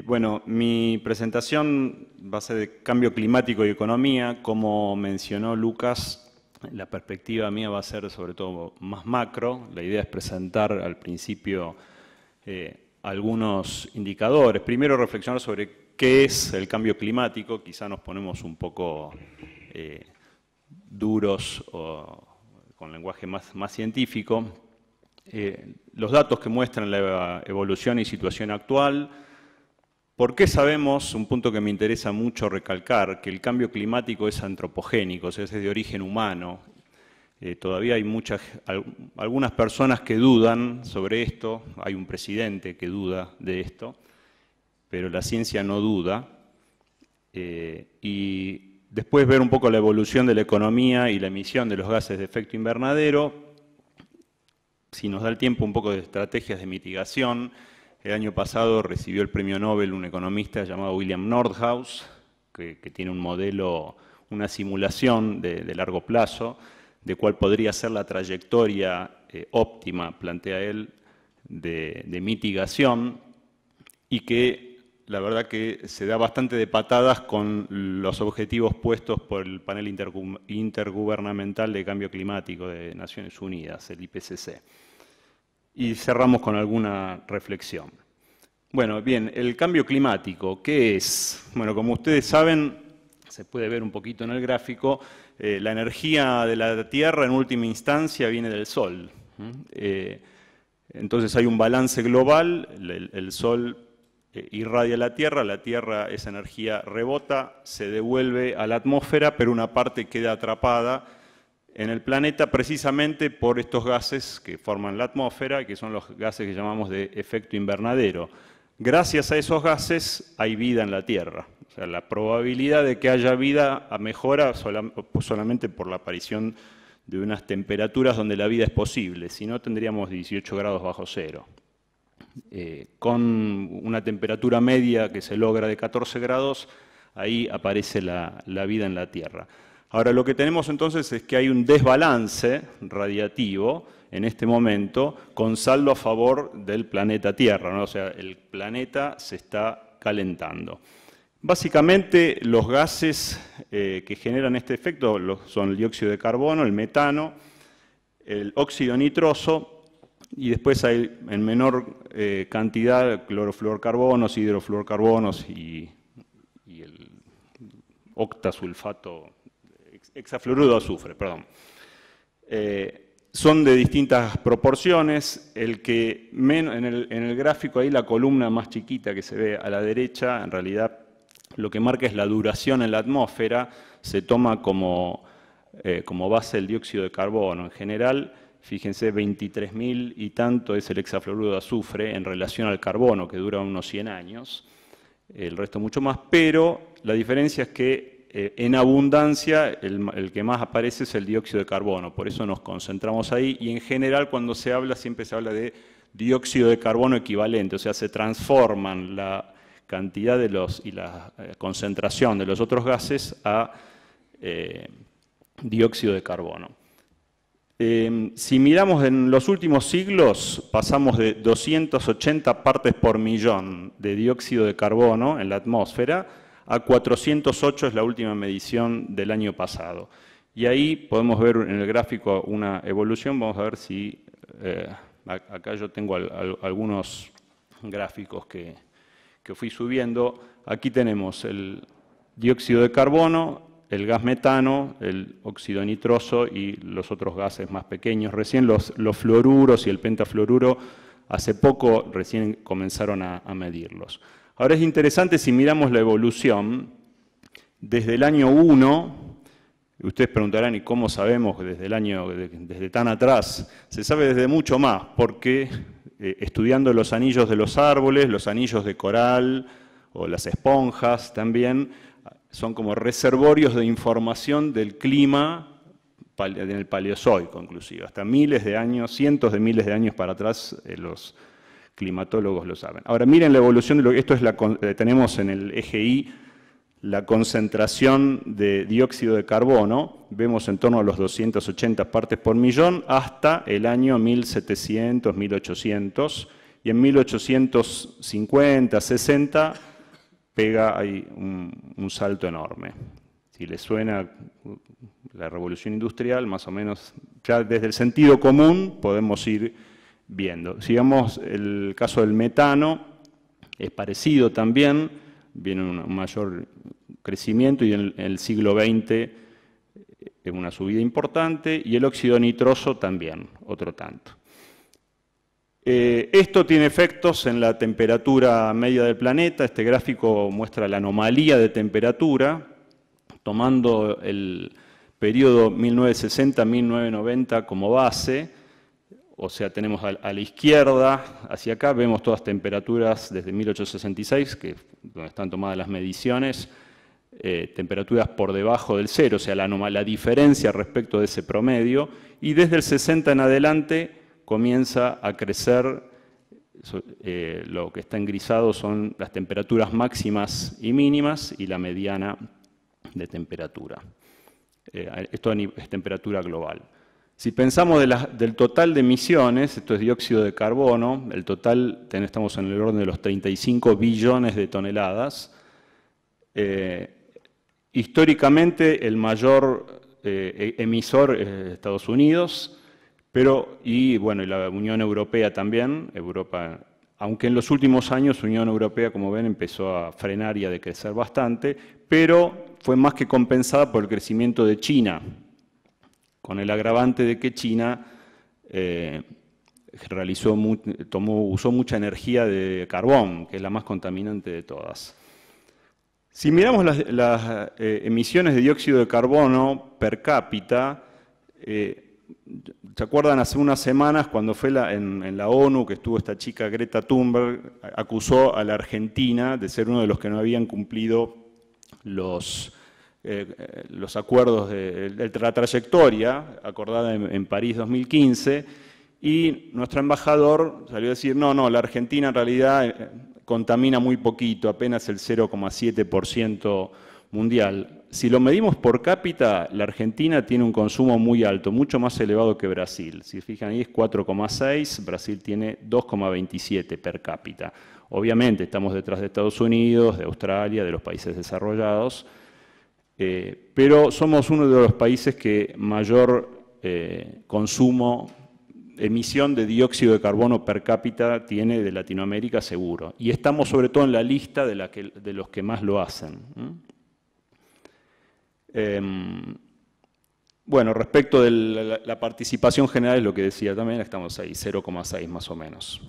Bueno, mi presentación va a ser de cambio climático y economía. Como mencionó Lucas, la perspectiva mía va a ser sobre todo más macro. La idea es presentar al principio algunos indicadores. Primero reflexionar sobre qué es el cambio climático. Quizá nos ponemos un poco duros o con lenguaje más científico. Los datos que muestran la evolución y situación actual. ¿Por qué sabemos, un punto que me interesa mucho recalcar, que el cambio climático es antropogénico, o sea, es de origen humano? Todavía hay algunas personas que dudan sobre esto, hay un presidente que duda de esto, pero la ciencia no duda. Y después ver un poco la evolución de la economía y la emisión de los gases de efecto invernadero. Si nos da el tiempo, un poco de estrategias de mitigación. El año pasado recibió el premio Nobel un economista llamado William Nordhaus, que tiene un modelo, una simulación de largo plazo de cuál podría ser la trayectoria óptima, plantea él, de mitigación, y que la verdad que se da bastante de patadas con los objetivos puestos por el panel intergubernamental de cambio climático de Naciones Unidas, el IPCC. Y cerramos con alguna reflexión. Bueno, bien, el cambio climático, ¿qué es? Bueno, como ustedes saben, se puede ver un poquito en el gráfico, la energía de la Tierra en última instancia viene del Sol. Entonces hay un balance global, el Sol irradia la Tierra, esa energía rebota, se devuelve a la atmósfera, pero una parte queda atrapada en el planeta precisamente por estos gases que forman la atmósfera, que son los gases que llamamos de efecto invernadero. Gracias a esos gases hay vida en la Tierra. O sea, la probabilidad de que haya vida mejora solamente por la aparición de unas temperaturas donde la vida es posible, si no tendríamos 18 grados bajo cero. Con una temperatura media que se logra de 14 grados, ahí aparece la vida en la Tierra. Ahora, lo que tenemos entonces es que hay un desbalance radiativo en este momento con saldo a favor del planeta Tierra, ¿no? O sea, el planeta se está calentando. Básicamente, los gases que generan este efecto son el dióxido de carbono, el metano, el óxido nitroso, y después hay en menor cantidad clorofluorcarbonos, hidrofluorcarbonos y el octasulfato, hexafluoruro de azufre, perdón. Son de distintas proporciones. En el gráfico ahí la columna más chiquita que se ve a la derecha, en realidad lo que marca es la duración en la atmósfera, se toma como base el dióxido de carbono. En general, fíjense, 23.000 y tanto es el hexafluoruro de azufre en relación al carbono, que dura unos 100 años, el resto mucho más, pero la diferencia es que en abundancia el que más aparece es el dióxido de carbono, por eso nos concentramos ahí, y en general cuando se habla siempre se habla de dióxido de carbono equivalente, o sea, se transforman la cantidad y la concentración de los otros gases a dióxido de carbono. Si miramos en los últimos siglos, pasamos de 280 partes por millón de dióxido de carbono en la atmósfera a 408 es la última medición del año pasado. Y ahí podemos ver en el gráfico una evolución. Vamos a ver si... acá yo tengo algunos gráficos que fui subiendo. Aquí tenemos el dióxido de carbono, el gas metano, el óxido nitroso y los otros gases más pequeños. Recién los fluoruros y el pentafluoruro, hace poco recién comenzaron a medirlos. Ahora es interesante si miramos la evolución, desde el año 1, ustedes preguntarán, ¿y cómo sabemos que desde tan atrás? Se sabe desde mucho más, porque estudiando los anillos de los árboles, los anillos de coral o las esponjas también, son como reservorios de información del clima en el Paleozoico, inclusive. Hasta miles de años, cientos de miles de años para atrás, los climatólogos lo saben. Ahora miren la evolución de esto tenemos en el eje Y la concentración de dióxido de carbono, vemos en torno a los 280 partes por millón hasta el año 1700, 1800, y en 1850, 60 pega ahí un salto enorme. Si les suena la revolución industrial, más o menos, ya desde el sentido común podemos ir viendo. Sigamos el caso del metano, es parecido también, viene un mayor crecimiento y en el siglo XX es una subida importante, y el óxido nitroso también, otro tanto. Esto tiene efectos en la temperatura media del planeta. Este gráfico muestra la anomalía de temperatura, tomando el periodo 1960-1990 como base. O sea, tenemos a la izquierda, hacia acá, vemos todas temperaturas desde 1866, que donde están tomadas las mediciones, temperaturas por debajo del cero, o sea, la diferencia respecto de ese promedio, y desde el 60 en adelante comienza a crecer, lo que está engrisado son las temperaturas máximas y mínimas y la mediana de temperatura. Esto es temperatura global. Si pensamos del total de emisiones, esto es dióxido de carbono, el total, estamos en el orden de los 35 billones de toneladas. Históricamente el mayor emisor es Estados Unidos, y la Unión Europea también. Aunque en los últimos años la Unión Europea, como ven, empezó a frenar y a decrecer bastante, pero fue más que compensada por el crecimiento de China, con el agravante de que China usó mucha energía de carbón, que es la más contaminante de todas. Si miramos las emisiones de dióxido de carbono per cápita, ¿se acuerdan hace unas semanas cuando fue en la ONU que estuvo esta chica Greta Thunberg, acusó a la Argentina de ser uno de los que no habían cumplido los acuerdos de la trayectoria acordada en París 2015, y nuestro embajador salió a decir, no, la Argentina en realidad contamina muy poquito, apenas el 0,7% mundial. Si lo medimos por cápita, la Argentina tiene un consumo muy alto, mucho más elevado que Brasil. Si fijan ahí es 4,6, Brasil tiene 2,27 per cápita. Obviamente estamos detrás de Estados Unidos, de Australia, de los países desarrollados, pero somos uno de los países que mayor emisión de dióxido de carbono per cápita tiene de Latinoamérica seguro. Y estamos sobre todo en la lista de los que más lo hacen. Respecto de la participación general, es lo que decía también, estamos ahí, 0,6 más o menos.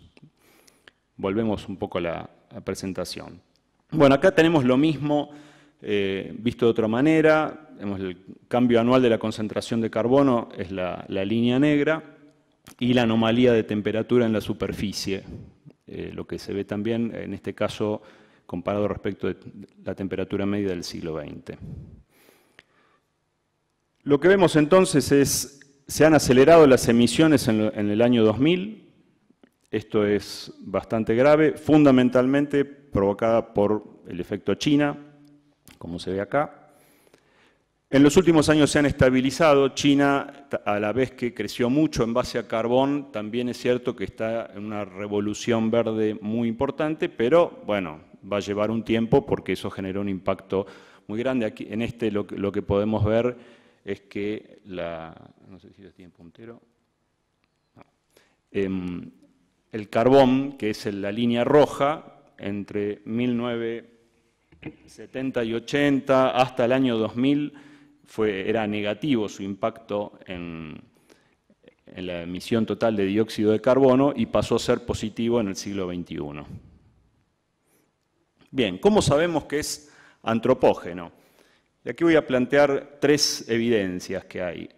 Volvemos un poco a la presentación. Bueno, acá tenemos lo mismo, visto de otra manera. El cambio anual de la concentración de carbono es la línea negra, y la anomalía de temperatura en la superficie, lo que se ve también en este caso comparado respecto de la temperatura media del siglo XX. Lo que vemos entonces es, se han acelerado las emisiones en el año 2000, esto es bastante grave, fundamentalmente provocada por el efecto China, como se ve acá. En los últimos años se han estabilizado. China, a la vez que creció mucho en base a carbón, también es cierto que está en una revolución verde muy importante, pero bueno, va a llevar un tiempo porque eso generó un impacto muy grande. Aquí, en lo que podemos ver es que no sé si lo tiene puntero. No. El carbón, que es la línea roja, entre 1970 y 80 hasta el año 2000, era negativo su impacto en la emisión total de dióxido de carbono y pasó a ser positivo en el siglo XXI. Bien, ¿cómo sabemos que es antropógeno? Y aquí voy a plantear tres evidencias que hay.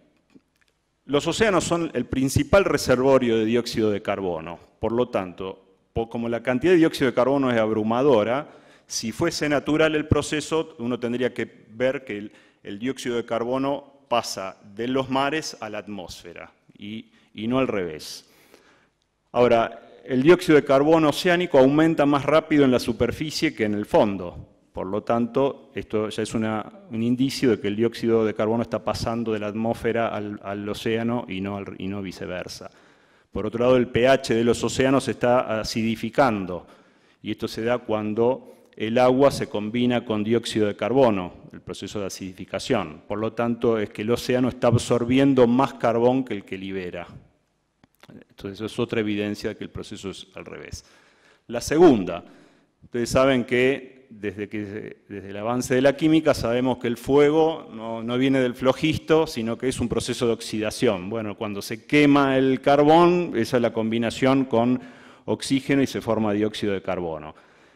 Los océanos son el principal reservorio de dióxido de carbono, por lo tanto, como la cantidad de dióxido de carbono es abrumadora, si fuese natural el proceso, uno tendría que ver que el dióxido de carbono pasa de los mares a la atmósfera y no al revés. Ahora, el dióxido de carbono oceánico aumenta más rápido en la superficie que en el fondo. Por lo tanto, esto ya es un indicio de que el dióxido de carbono está pasando de la atmósfera al océano y no viceversa. Por otro lado, el pH de los océanos se está acidificando y esto se da cuando el agua se combina con dióxido de carbono, el proceso de acidificación. Por lo tanto, es que el océano está absorbiendo más carbón que el que libera. Entonces, eso es otra evidencia de que el proceso es al revés. La segunda, ustedes saben que desde el avance de la química sabemos que el fuego no viene del flojisto, sino que es un proceso de oxidación. Bueno, cuando se quema el carbón, esa es la combinación con oxígeno y se forma dióxido de carbono.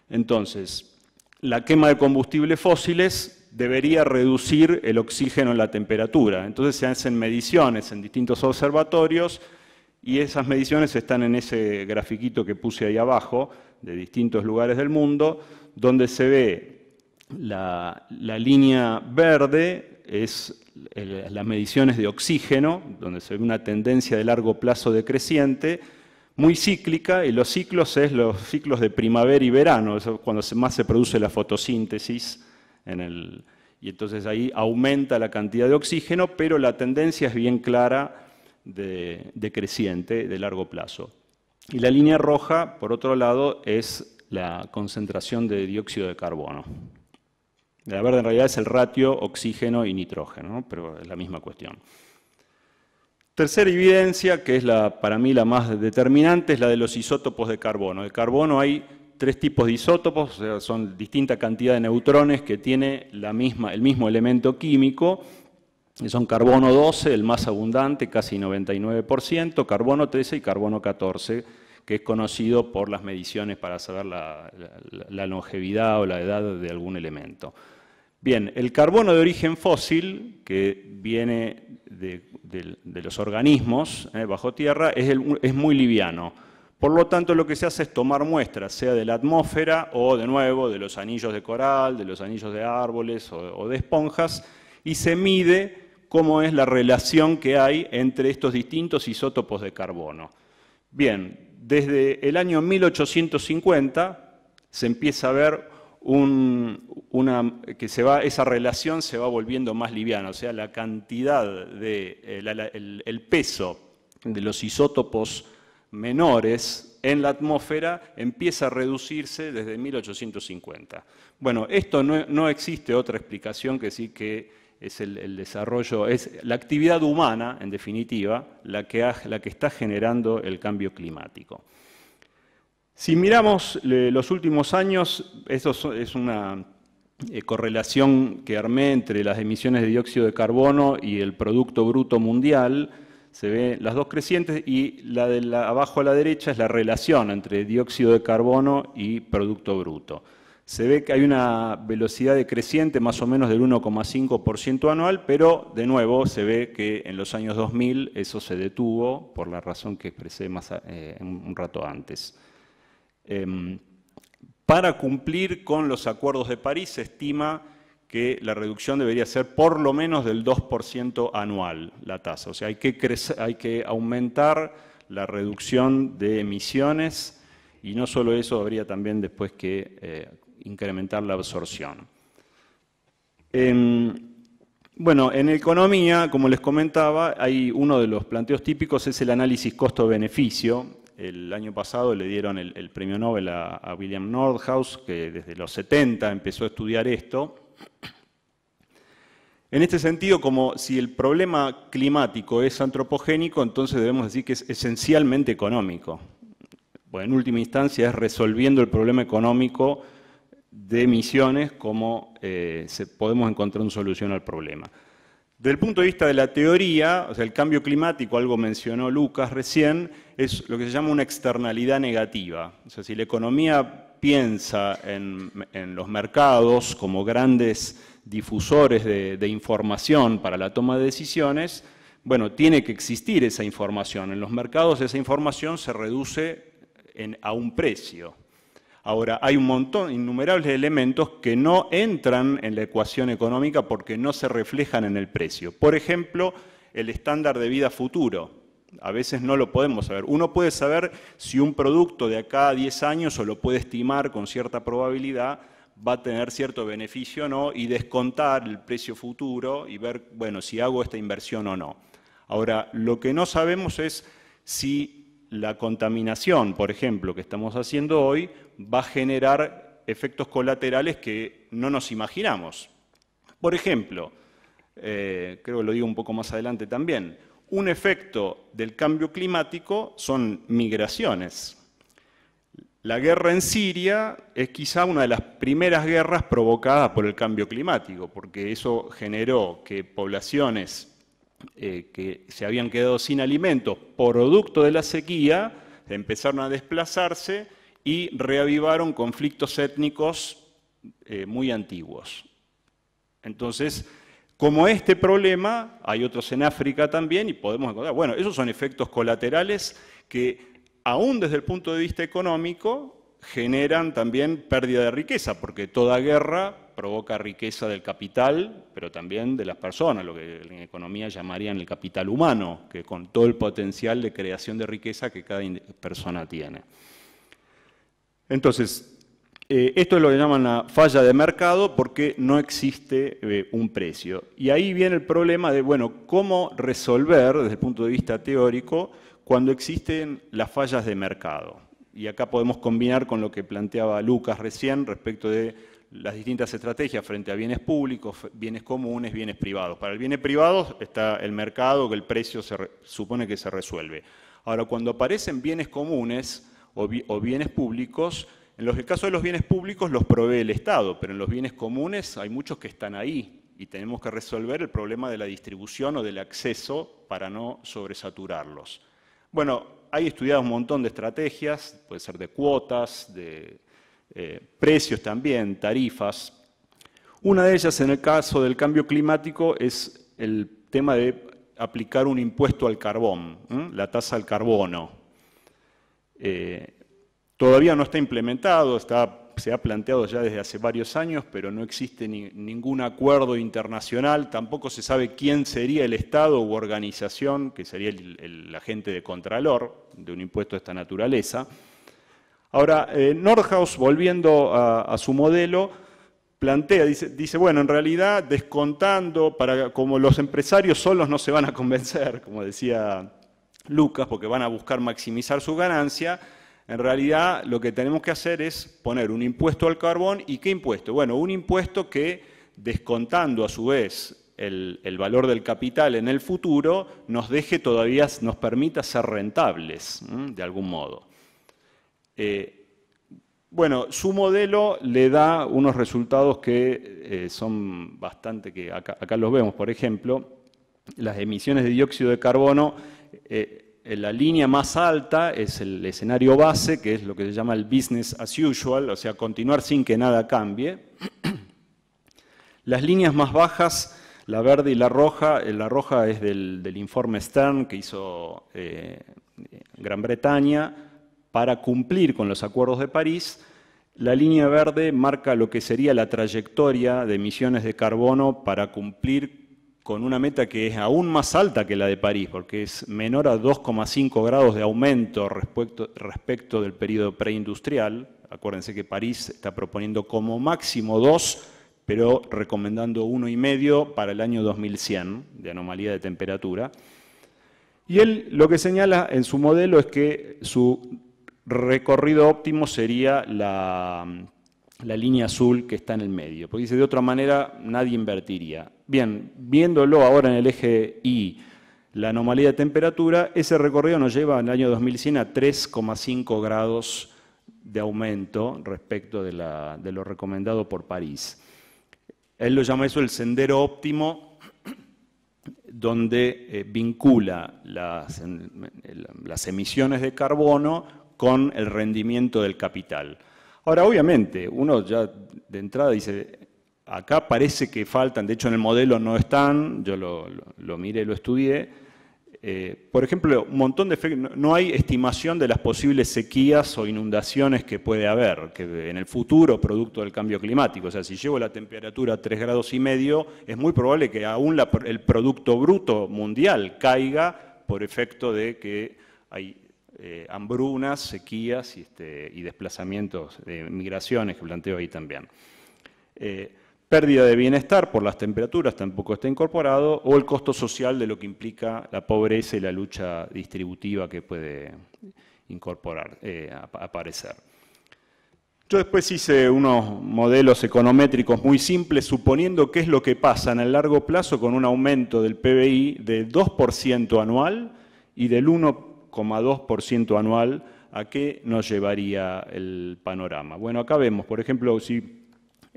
Entonces, la quema de combustibles fósiles debería reducir el oxígeno en la temperatura. Entonces se hacen mediciones en distintos observatorios y esas mediciones están en ese grafiquito que puse ahí abajo, de distintos lugares del mundo, donde se ve la línea verde, es las mediciones de oxígeno, donde se ve una tendencia de largo plazo decreciente, muy cíclica, y los ciclos es los ciclos de primavera y verano, eso es cuando más se produce la fotosíntesis, y entonces ahí aumenta la cantidad de oxígeno, pero la tendencia es bien clara decreciente de largo plazo. Y la línea roja, por otro lado, es la concentración de dióxido de carbono. La verde en realidad es el ratio oxígeno y nitrógeno, ¿no? Pero es la misma cuestión. Tercera evidencia, que es para mí la más determinante, es la de los isótopos de carbono. De carbono hay 3 tipos de isótopos, o sea, son distinta cantidad de neutrones que tiene el mismo elemento químico, que son carbono 12, el más abundante, casi 99%, carbono 13 y carbono 14, que es conocido por las mediciones para saber la longevidad o la edad de algún elemento. Bien, el carbono de origen fósil, que viene de los organismos bajo tierra, es muy liviano. Por lo tanto, lo que se hace es tomar muestras, sea de la atmósfera o, de nuevo, de los anillos de coral, de los anillos de árboles o de esponjas, y se mide cómo es la relación que hay entre estos distintos isótopos de carbono. Bien, desde el año 1850 se empieza a ver esa relación se va volviendo más liviana, o sea, la cantidad el peso de los isótopos menores en la atmósfera empieza a reducirse desde 1850. Bueno, esto no existe otra explicación que sí que es el desarrollo, es la actividad humana, en definitiva, la que está generando el cambio climático. Si miramos los últimos años, esto es una correlación que armé entre las emisiones de dióxido de carbono y el Producto Bruto Mundial. Se ven las dos crecientes y la de abajo a la derecha es la relación entre dióxido de carbono y Producto Bruto. Se ve que hay una velocidad decreciente más o menos del 1,5% anual, pero de nuevo se ve que en los años 2000 eso se detuvo por la razón que expresé un rato antes. Para cumplir con los acuerdos de París se estima que la reducción debería ser por lo menos del 2% anual, la tasa. O sea, hay que aumentar la reducción de emisiones y no solo eso, habría también después que incrementar la absorción. Bueno, en economía, como les comentaba, hay uno de los planteos típicos es el análisis costo-beneficio. El año pasado le dieron el premio Nobel a William Nordhaus, que desde los 70 empezó a estudiar esto. En este sentido, como si el problema climático es antropogénico, entonces debemos decir que es esencialmente económico. Bueno, en última instancia es resolviendo el problema económico de emisiones como podemos encontrar una solución al problema. Desde el punto de vista de la teoría, o sea, el cambio climático, algo mencionó Lucas recién, es lo que se llama una externalidad negativa. O sea, si la economía piensa en los mercados como grandes difusores de información para la toma de decisiones, bueno, tiene que existir esa información. En los mercados esa información se reduce a un precio. Ahora, hay un montón, innumerables elementos que no entran en la ecuación económica porque no se reflejan en el precio. Por ejemplo, el estándar de vida futuro. A veces no lo podemos saber. Uno puede saber si un producto de acá a 10 años, o lo puede estimar con cierta probabilidad, va a tener cierto beneficio o no, y descontar el precio futuro y ver, bueno, si hago esta inversión o no. Ahora, lo que no sabemos es si la contaminación, por ejemplo, que estamos haciendo hoy, va a generar efectos colaterales que no nos imaginamos. Por ejemplo, creo que lo digo un poco más adelante también, un efecto del cambio climático son migraciones. La guerra en Siria es quizá una de las primeras guerras provocadas por el cambio climático, porque eso generó que poblaciones que se habían quedado sin alimentos producto de la sequía empezaron a desplazarse y reavivaron conflictos étnicos muy antiguos. Entonces, como este problema, hay otros en África también y podemos encontrar, bueno, esos son efectos colaterales que aún desde el punto de vista económico generan también pérdida de riqueza, porque toda guerra provoca riqueza del capital, pero también de las personas, lo que en economía llamarían el capital humano, que con todo el potencial de creación de riqueza que cada persona tiene. Entonces, Esto es lo que llaman la falla de mercado porque no existe un precio. Y ahí viene el problema de, bueno, cómo resolver desde el punto de vista teórico cuando existen las fallas de mercado. Y acá podemos combinar con lo que planteaba Lucas recién respecto de las distintas estrategias frente a bienes públicos, bienes comunes, bienes privados. Para el bienes privados está el mercado, que el precio se supone que se resuelve. Ahora, cuando aparecen bienes comunes o bienes públicos, en el caso de los bienes públicos los provee el Estado, pero en los bienes comunes hay muchos que están ahí y tenemos que resolver el problema de la distribución o del acceso para no sobresaturarlos. Bueno, hay estudiado un montón de estrategias, puede ser de cuotas, de precios también, tarifas. Una de ellas, en el caso del cambio climático, es el tema de aplicar un impuesto al carbón, la tasa al carbono. Todavía no está implementado, se ha planteado ya desde hace varios años, pero no existe ningún acuerdo internacional, tampoco se sabe quién sería el Estado u organización, que sería el agente de contralor de un impuesto de esta naturaleza. Ahora, Nordhaus, volviendo a su modelo, plantea, dice, bueno, en realidad descontando, como los empresarios solos no se van a convencer, como decía Lucas, porque van a buscar maximizar su ganancia, en realidad lo que tenemos que hacer es poner un impuesto al carbón. ¿Y qué impuesto? Bueno, un impuesto que, descontando a su vez el valor del capital en el futuro, nos permita ser rentables, de algún modo. Bueno, su modelo le da unos resultados que son bastante, que acá los vemos, por ejemplo, las emisiones de dióxido de carbono. La línea más alta es el escenario base, que es lo que se llama el business as usual, o sea, continuar sin que nada cambie. Las líneas más bajas, la verde y la roja es del informe Stern que hizo Gran Bretaña para cumplir con los acuerdos de París. La línea verde marca lo que sería la trayectoria de emisiones de carbono para cumplir con una meta que es aún más alta que la de París, porque es menor a 2,5 grados de aumento respecto del periodo preindustrial. Acuérdense que París está proponiendo como máximo 2, pero recomendando 1,5 para el año 2100, de anomalía de temperatura. Y él lo que señala en su modelo es que su recorrido óptimo sería la línea azul que está en el medio, porque dice, de otra manera nadie invertiría. Bien, viéndolo ahora en el eje Y, la anomalía de temperatura, ese recorrido nos lleva en el año 2100 a 3,5 grados de aumento respecto de lo recomendado por París. Él lo llama eso el sendero óptimo, donde vincula las emisiones de carbono con el rendimiento del capital. Ahora, obviamente, uno ya de entrada dice, acá parece que faltan, de hecho en el modelo no están, yo lo miré, lo estudié. Por ejemplo, un montón de no hay estimación de las posibles sequías o inundaciones que puede haber, que en el futuro, producto del cambio climático. O sea, si llevo la temperatura a 3,5 grados, es muy probable que aún el Producto Bruto Mundial caiga por efecto de que hay hambrunas, sequías y desplazamientos de migraciones que planteo ahí también. Pérdida de bienestar por las temperaturas tampoco está incorporado, o el costo social de lo que implica la pobreza y la lucha distributiva que puede aparecer. Yo después hice unos modelos econométricos muy simples, suponiendo qué es lo que pasa en el largo plazo con un aumento del PBI de 2% anual y del 1,2% anual, ¿a qué nos llevaría el panorama? Bueno, acá vemos, por ejemplo, si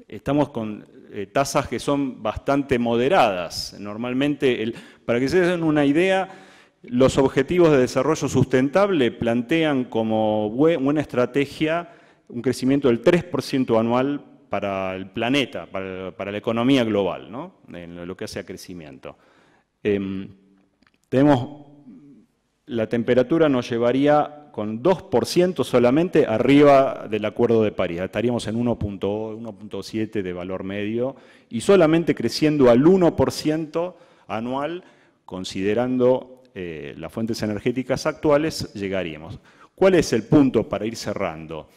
estamos con tasas que son bastante moderadas. Normalmente, para que se den una idea, los objetivos de desarrollo sustentable plantean como buena estrategia un crecimiento del 3% anual para el planeta, para la economía global, ¿no? En lo que hace a crecimiento. La temperatura nos llevaría con 2% solamente arriba del Acuerdo de París. Estaríamos en 1,7 de valor medio y solamente creciendo al 1% anual, considerando las fuentes energéticas actuales, llegaríamos. ¿Cuál es el punto para ir cerrando?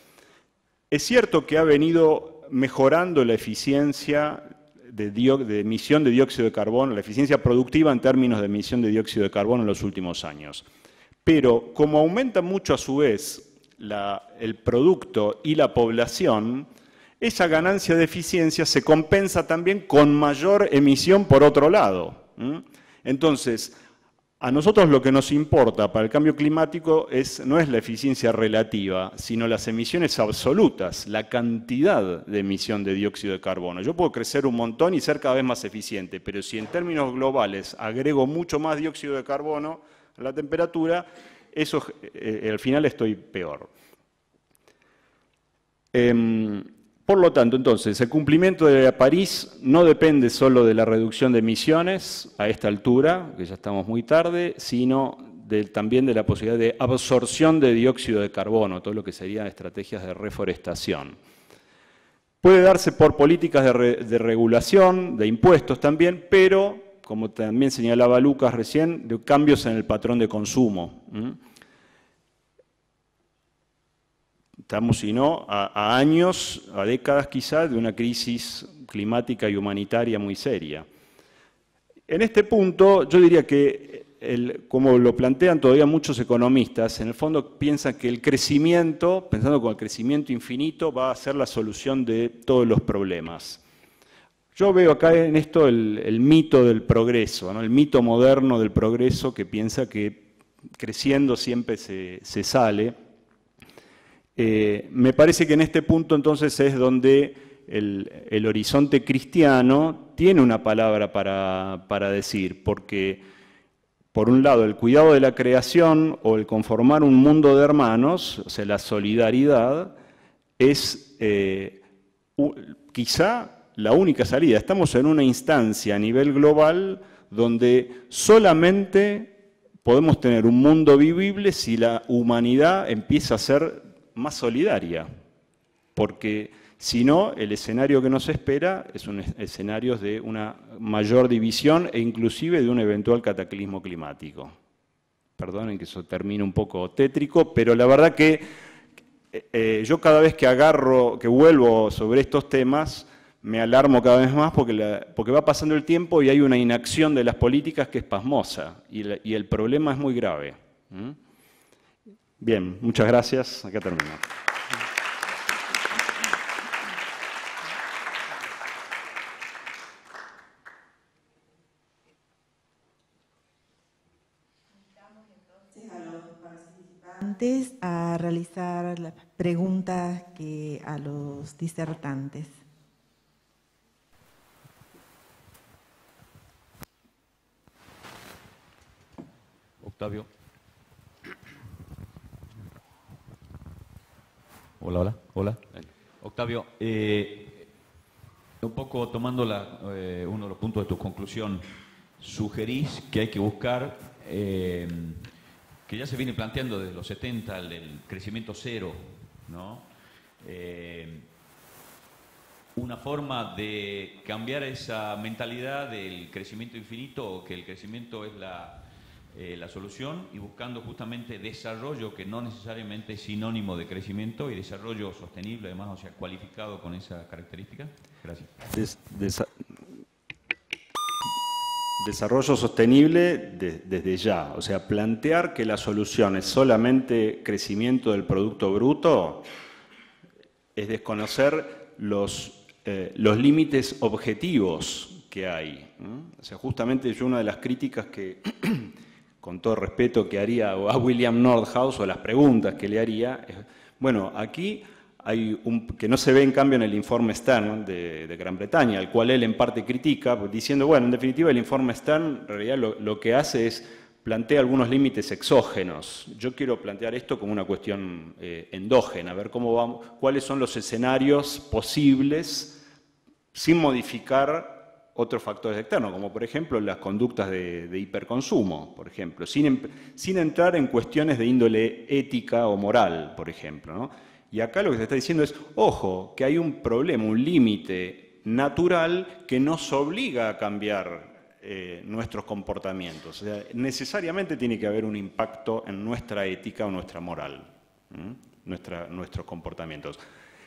Es cierto que ha venido mejorando la eficiencia de emisión de dióxido de carbono, la eficiencia productiva en términos de emisión de dióxido de carbono en los últimos años. Pero como aumenta mucho a su vez el producto y la población, esa ganancia de eficiencia se compensa también con mayor emisión por otro lado. Entonces, a nosotros lo que nos importa para el cambio climático no es la eficiencia relativa, sino las emisiones absolutas, la cantidad de emisión de dióxido de carbono. Yo puedo crecer un montón y ser cada vez más eficiente, pero si en términos globales agrego mucho más dióxido de carbono a la temperatura, eso al final estoy peor. Por lo tanto, entonces, el cumplimiento de París no depende solo de la reducción de emisiones a esta altura, que ya estamos muy tarde, sino también de la posibilidad de absorción de dióxido de carbono, todo lo que serían estrategias de reforestación. Puede darse por políticas de regulación, de impuestos también, pero, como también señalaba Lucas recién, de cambios en el patrón de consumo. Estamos, si no, a años, a décadas quizás, de una crisis climática y humanitaria muy seria. En este punto, yo diría que, como lo plantean todavía muchos economistas, en el fondo piensan que el crecimiento, pensando con el crecimiento infinito, va a ser la solución de todos los problemas. Yo veo acá en esto el mito del progreso, ¿no? El mito moderno del progreso que piensa que creciendo siempre se sale. Me parece que en este punto entonces es donde el horizonte cristiano tiene una palabra para decir, porque por un lado el cuidado de la creación o el conformar un mundo de hermanos, o sea, la solidaridad, es quizá la única salida. Estamos en una instancia a nivel global donde solamente podemos tener un mundo vivible si la humanidad empieza a ser más solidaria, porque si no, el escenario que nos espera es un escenario de una mayor división e inclusive de un eventual cataclismo climático. Perdonen que eso termine un poco tétrico, pero la verdad que yo cada vez que vuelvo sobre estos temas, me alarmo cada vez más porque va pasando el tiempo y hay una inacción de las políticas que es pasmosa, y el problema es muy grave. Bien, muchas gracias. Acá termino. Invitamos entonces a los participantes a realizar las preguntas a los disertantes. Octavio. Hola. Octavio, un poco tomando uno de los puntos de tu conclusión, sugerís que hay que buscar, que ya se viene planteando desde los 70, el crecimiento cero, ¿no? Una forma de cambiar esa mentalidad del crecimiento infinito, o que el crecimiento es la solución, y buscando justamente desarrollo, que no necesariamente es sinónimo de crecimiento, y desarrollo sostenible, además, o sea, cualificado con esa característica. Gracias. Desarrollo sostenible desde ya, o sea, plantear que la solución es solamente crecimiento del Producto Bruto es desconocer los límites objetivos que hay. O sea, justamente yo una de las críticas que con todo respeto que haría a William Nordhaus, o las preguntas que le haría, bueno, aquí hay que no se ve en cambio en el informe Stern de Gran Bretaña, al cual él en parte critica, diciendo, bueno, en definitiva el informe Stern en realidad lo que hace es plantea algunos límites exógenos. Yo quiero plantear esto como una cuestión endógena, a ver cuáles son los escenarios posibles sin modificar otros factores externos, como por ejemplo las conductas de hiperconsumo, por ejemplo, sin entrar en cuestiones de índole ética o moral, por ejemplo, ¿no? Y acá lo que se está diciendo es, ojo, que hay un problema, un límite natural que nos obliga a cambiar nuestros comportamientos. O sea, necesariamente tiene que haber un impacto en nuestra ética o nuestra moral, nuestros comportamientos.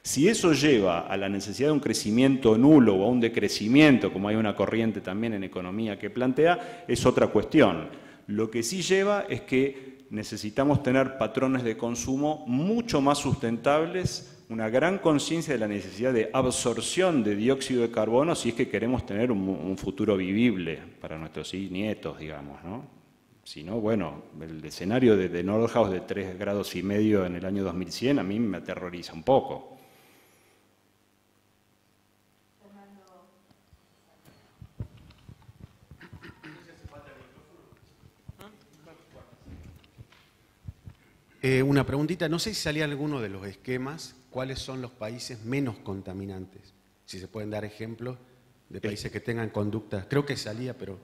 Si eso lleva a la necesidad de un crecimiento nulo o a un decrecimiento, como hay una corriente también en economía que plantea, es otra cuestión. Lo que sí lleva es que necesitamos tener patrones de consumo mucho más sustentables, una gran conciencia de la necesidad de absorción de dióxido de carbono si es que queremos tener un futuro vivible para nuestros nietos, digamos, ¿no? Si no, bueno, el escenario de Nordhaus de 3,5 grados en el año 2100 a mí me aterroriza un poco. Una preguntita, no sé si salía alguno de los esquemas, ¿cuáles son los países menos contaminantes? Si se pueden dar ejemplos de países que tengan conductas. Creo que salía, pero...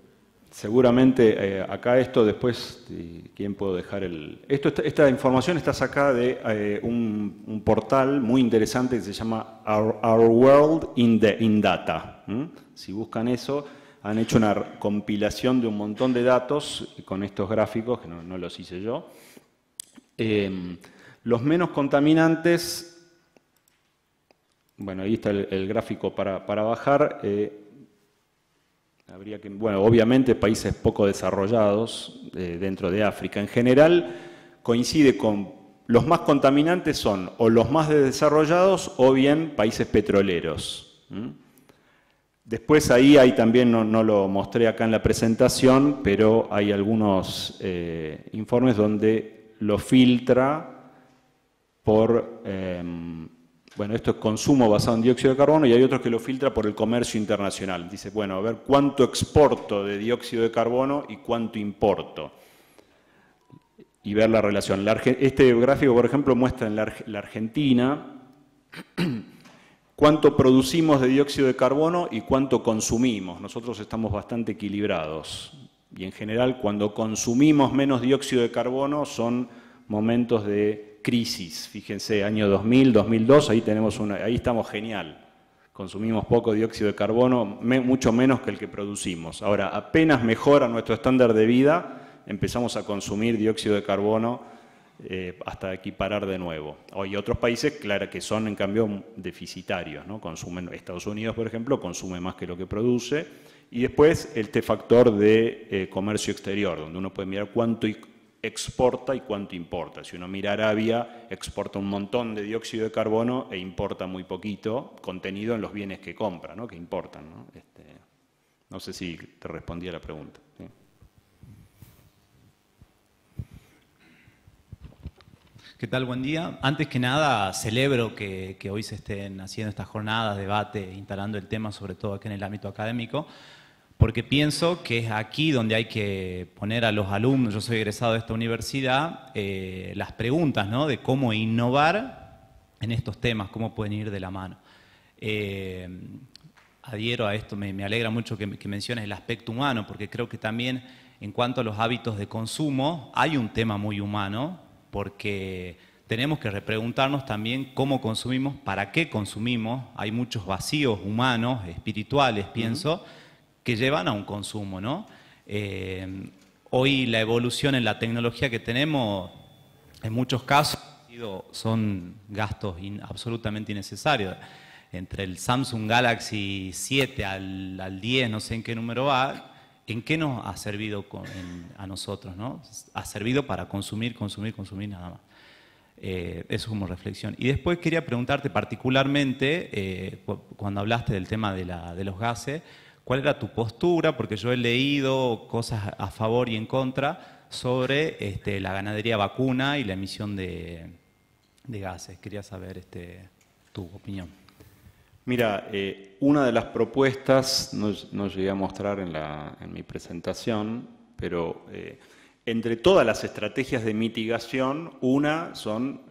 Seguramente acá esto después, ¿quién puedo dejar el...? Esta información está sacada de un portal muy interesante que se llama Our World in Data. Si buscan eso, han hecho una compilación de un montón de datos con estos gráficos, que no los hice yo. Los menos contaminantes, bueno, ahí está el gráfico para bajar. Habría que, bueno, obviamente países poco desarrollados dentro de África. En general coincide con los más contaminantes son o los más desarrollados o bien países petroleros. Después ahí hay también, no lo mostré acá en la presentación, pero hay algunos informes donde lo filtra por, bueno, esto es consumo basado en dióxido de carbono, y hay otros que lo filtra por el comercio internacional. Dice, bueno, a ver cuánto exporto de dióxido de carbono y cuánto importo. Y ver la relación. Este gráfico, por ejemplo, muestra en la Argentina cuánto producimos de dióxido de carbono y cuánto consumimos. Nosotros estamos bastante equilibrados. Y en general, cuando consumimos menos dióxido de carbono son momentos de crisis. Fíjense, año 2000, 2002, ahí estamos genial. Consumimos poco dióxido de carbono, mucho menos que el que producimos. Ahora, apenas mejora nuestro estándar de vida, empezamos a consumir dióxido de carbono hasta equiparar de nuevo. Hay otros países, claro, que son en cambio deficitarios, ¿no? Estados Unidos, por ejemplo, consume más que lo que produce. Y después este factor de comercio exterior, donde uno puede mirar cuánto exporta y cuánto importa. Si uno mira Arabia, exporta un montón de dióxido de carbono e importa muy poquito contenido en los bienes que compra, ¿no? Que importan, ¿no? No sé si te respondí a la pregunta. ¿Sí? ¿Qué tal? Buen día. Antes que nada, celebro que hoy se estén haciendo estas jornadas, debate, instalando el tema, sobre todo aquí en el ámbito académico, porque pienso que es aquí donde hay que poner a los alumnos, yo soy egresado de esta universidad, las preguntas, ¿no? De cómo innovar en estos temas, cómo pueden ir de la mano. Adhiero a esto, me alegra mucho que menciones el aspecto humano, porque creo que también en cuanto a los hábitos de consumo hay un tema muy humano, porque tenemos que repreguntarnos también cómo consumimos, para qué consumimos. Hay muchos vacíos humanos, espirituales, pienso, que llevan a un consumo, ¿no? Hoy la evolución en la tecnología que tenemos, en muchos casos, son gastos absolutamente innecesarios. Entre el Samsung Galaxy 7 al 10, no sé en qué número va, ¿en qué nos ha servido a nosotros, ¿no? Ha servido para consumir nada más. Eso como reflexión. Y después quería preguntarte particularmente, cuando hablaste del tema de los gases, ¿cuál era tu postura? Porque yo he leído cosas a favor y en contra sobre la ganadería vacuna y la emisión de gases. Quería saber tu opinión. Mira, una de las propuestas, no llegué a mostrar en mi presentación, pero entre todas las estrategias de mitigación, una son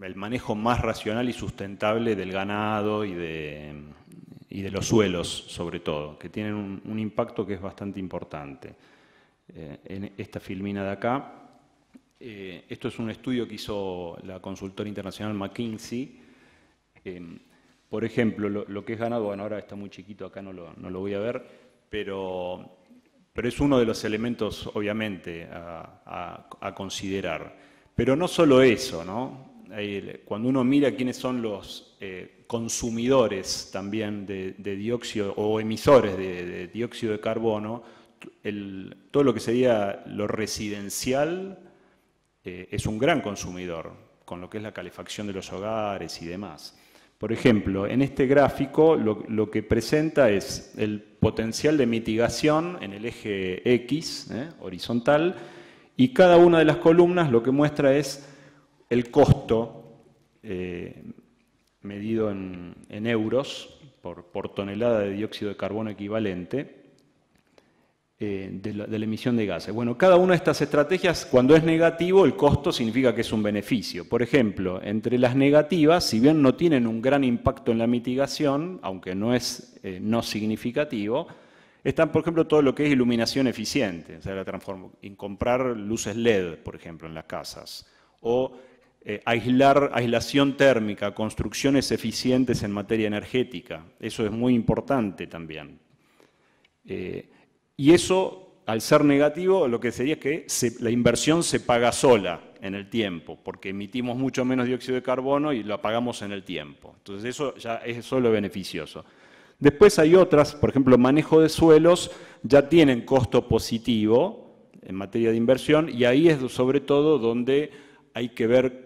el manejo más racional y sustentable del ganado y de los suelos, sobre todo, que tienen un impacto que es bastante importante. En esta filmina de acá, esto es un estudio que hizo la consultora internacional McKinsey. Por ejemplo, lo que es ganado, bueno, ahora está muy chiquito, acá no lo voy a ver, pero es uno de los elementos, obviamente, a considerar. Pero no solo eso, ¿no? Cuando uno mira quiénes son los consumidores también de dióxido o emisores de dióxido de carbono, todo lo que sería lo residencial es un gran consumidor, con lo que es la calefacción de los hogares y demás. Por ejemplo, en este gráfico lo que presenta es el potencial de mitigación en el eje X, horizontal, y cada una de las columnas lo que muestra es el costo medido en euros por tonelada de dióxido de carbono equivalente de la emisión de gases. Bueno, cada una de estas estrategias, cuando es negativo, el costo significa que es un beneficio. Por ejemplo, entre las negativas, si bien no tienen un gran impacto en la mitigación, aunque no es no significativo, están, por ejemplo, todo lo que es iluminación eficiente, o sea, en comprar luces LED, por ejemplo, en las casas, o aislación térmica, construcciones eficientes en materia energética. Eso es muy importante también. Y eso, al ser negativo, lo que sería que la inversión se paga sola en el tiempo, porque emitimos mucho menos dióxido de carbono y lo pagamos en el tiempo. Entonces eso ya es solo beneficioso. Después hay otras, por ejemplo, manejo de suelos, ya tienen costo positivo en materia de inversión, y ahí es sobre todo donde hay que ver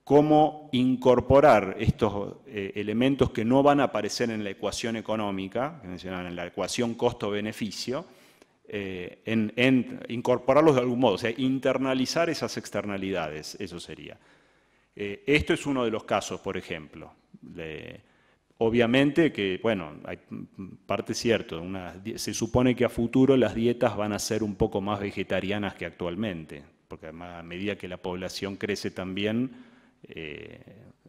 cómo incorporar estos elementos que no van a aparecer en la ecuación económica, que mencionaban, en la ecuación costo-beneficio, incorporarlos de algún modo, o sea, internalizar esas externalidades, eso sería. Esto es uno de los casos, por ejemplo. Obviamente que, bueno, hay parte cierto, se supone que a futuro las dietas van a ser un poco más vegetarianas que actualmente, porque además a medida que la población crece también,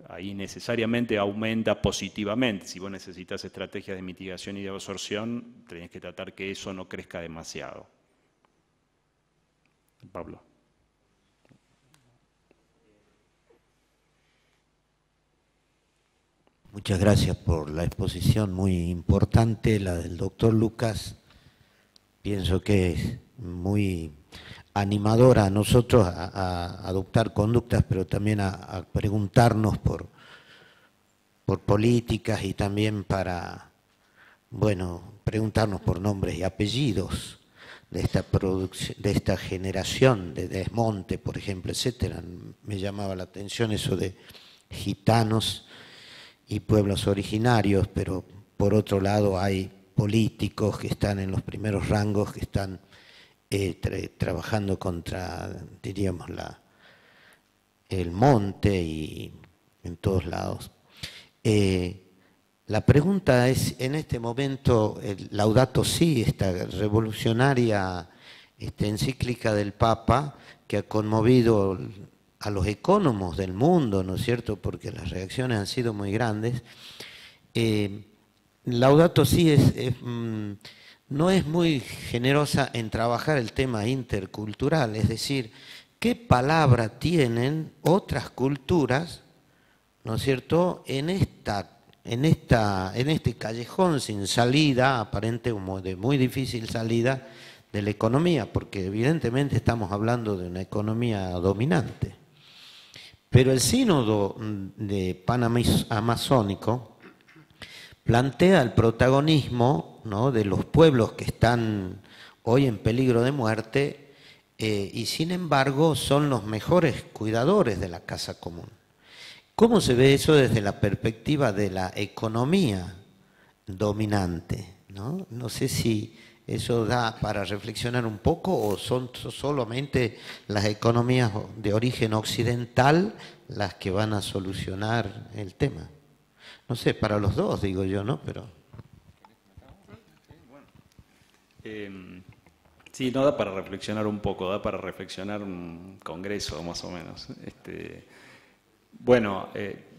ahí necesariamente aumenta positivamente. Si vos necesitas estrategias de mitigación y de absorción, tenés que tratar que eso no crezca demasiado. Pablo. Muchas gracias por la exposición muy importante, la del doctor Lucas. Pienso que es muy animadora a nosotros a adoptar conductas, pero también a preguntarnos por políticas y también para, bueno, preguntarnos por nombres y apellidos de esta generación de desmonte, por ejemplo, etcétera. Me llamaba la atención eso de gitanos y pueblos originarios, pero por otro lado hay políticos que están en los primeros rangos, que están trabajando contra, diríamos, el monte y en todos lados. La pregunta es, en este momento, Laudato Si, esta revolucionaria encíclica del Papa, que ha conmovido a los economos del mundo, ¿no es cierto?, porque las reacciones han sido muy grandes. Laudato Si no es muy generosa en trabajar el tema intercultural, es decir, ¿qué palabra tienen otras culturas, ¿no es cierto?, en este callejón sin salida, aparente como de muy difícil salida de la economía, porque evidentemente estamos hablando de una economía dominante. Pero el sínodo de Panamazónico plantea el protagonismo, ¿no?, de los pueblos que están hoy en peligro de muerte y sin embargo son los mejores cuidadores de la casa común. ¿Cómo se ve eso desde la perspectiva de la economía dominante, ¿no? No sé si eso da para reflexionar un poco o son solamente las economías de origen occidental las que van a solucionar el tema. No sé, para los dos digo yo, ¿no? Pero... Sí, no da para reflexionar un poco, da para reflexionar un congreso más o menos. Bueno,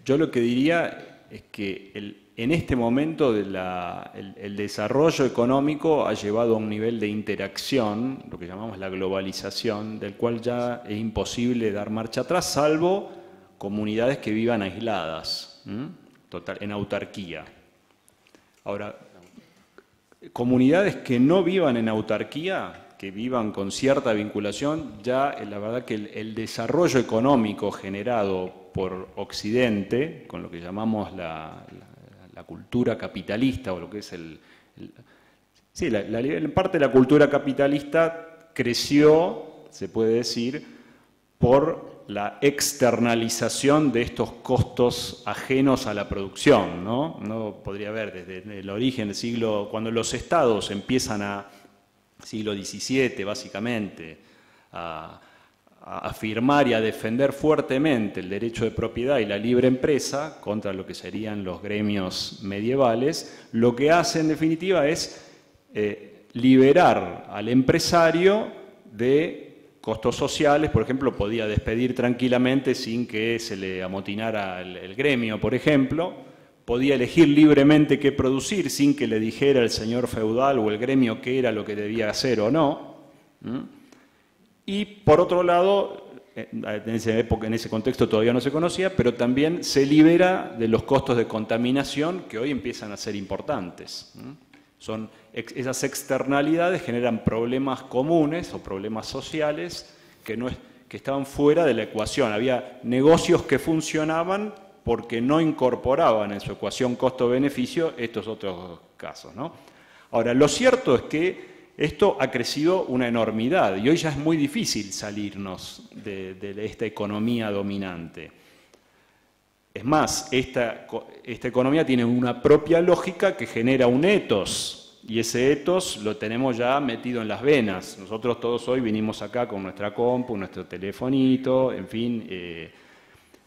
yo lo que diría es que en este momento el desarrollo económico ha llevado a un nivel de interacción, lo que llamamos la globalización, del cual ya es imposible dar marcha atrás, salvo comunidades que vivan aisladas, en autarquía. Ahora, comunidades que no vivan en autarquía que vivan con cierta vinculación, ya la verdad que el desarrollo económico generado por Occidente, con lo que llamamos la cultura capitalista, o lo que es sí, en parte la cultura capitalista creció, se puede decir, por la externalización de estos costos ajenos a la producción, ¿no? Uno podría ver desde el origen del siglo, cuando los estados empiezan siglo XVII básicamente, a afirmar y a defender fuertemente el derecho de propiedad y la libre empresa contra lo que serían los gremios medievales, lo que hace en definitiva es liberar al empresario de costos sociales. Por ejemplo, podía despedir tranquilamente sin que se le amotinara el gremio, por ejemplo. Podía elegir libremente qué producir sin que le dijera el señor feudal o el gremio qué era lo que debía hacer o no. Y por otro lado, en esa época, en ese contexto todavía no se conocía, pero también se libera de los costos de contaminación que hoy empiezan a ser importantes. Esas externalidades generan problemas comunes o problemas sociales que estaban fuera de la ecuación. Había negocios que funcionaban porque no incorporaban en su ecuación costo-beneficio estos otros casos, ¿no? Ahora, lo cierto es que esto ha crecido una enormidad y hoy ya es muy difícil salirnos de esta economía dominante. Es más, esta economía tiene una propia lógica que genera un etos, y ese etos lo tenemos ya metido en las venas. Nosotros todos hoy vinimos acá con nuestra compu, nuestro telefonito, en fin,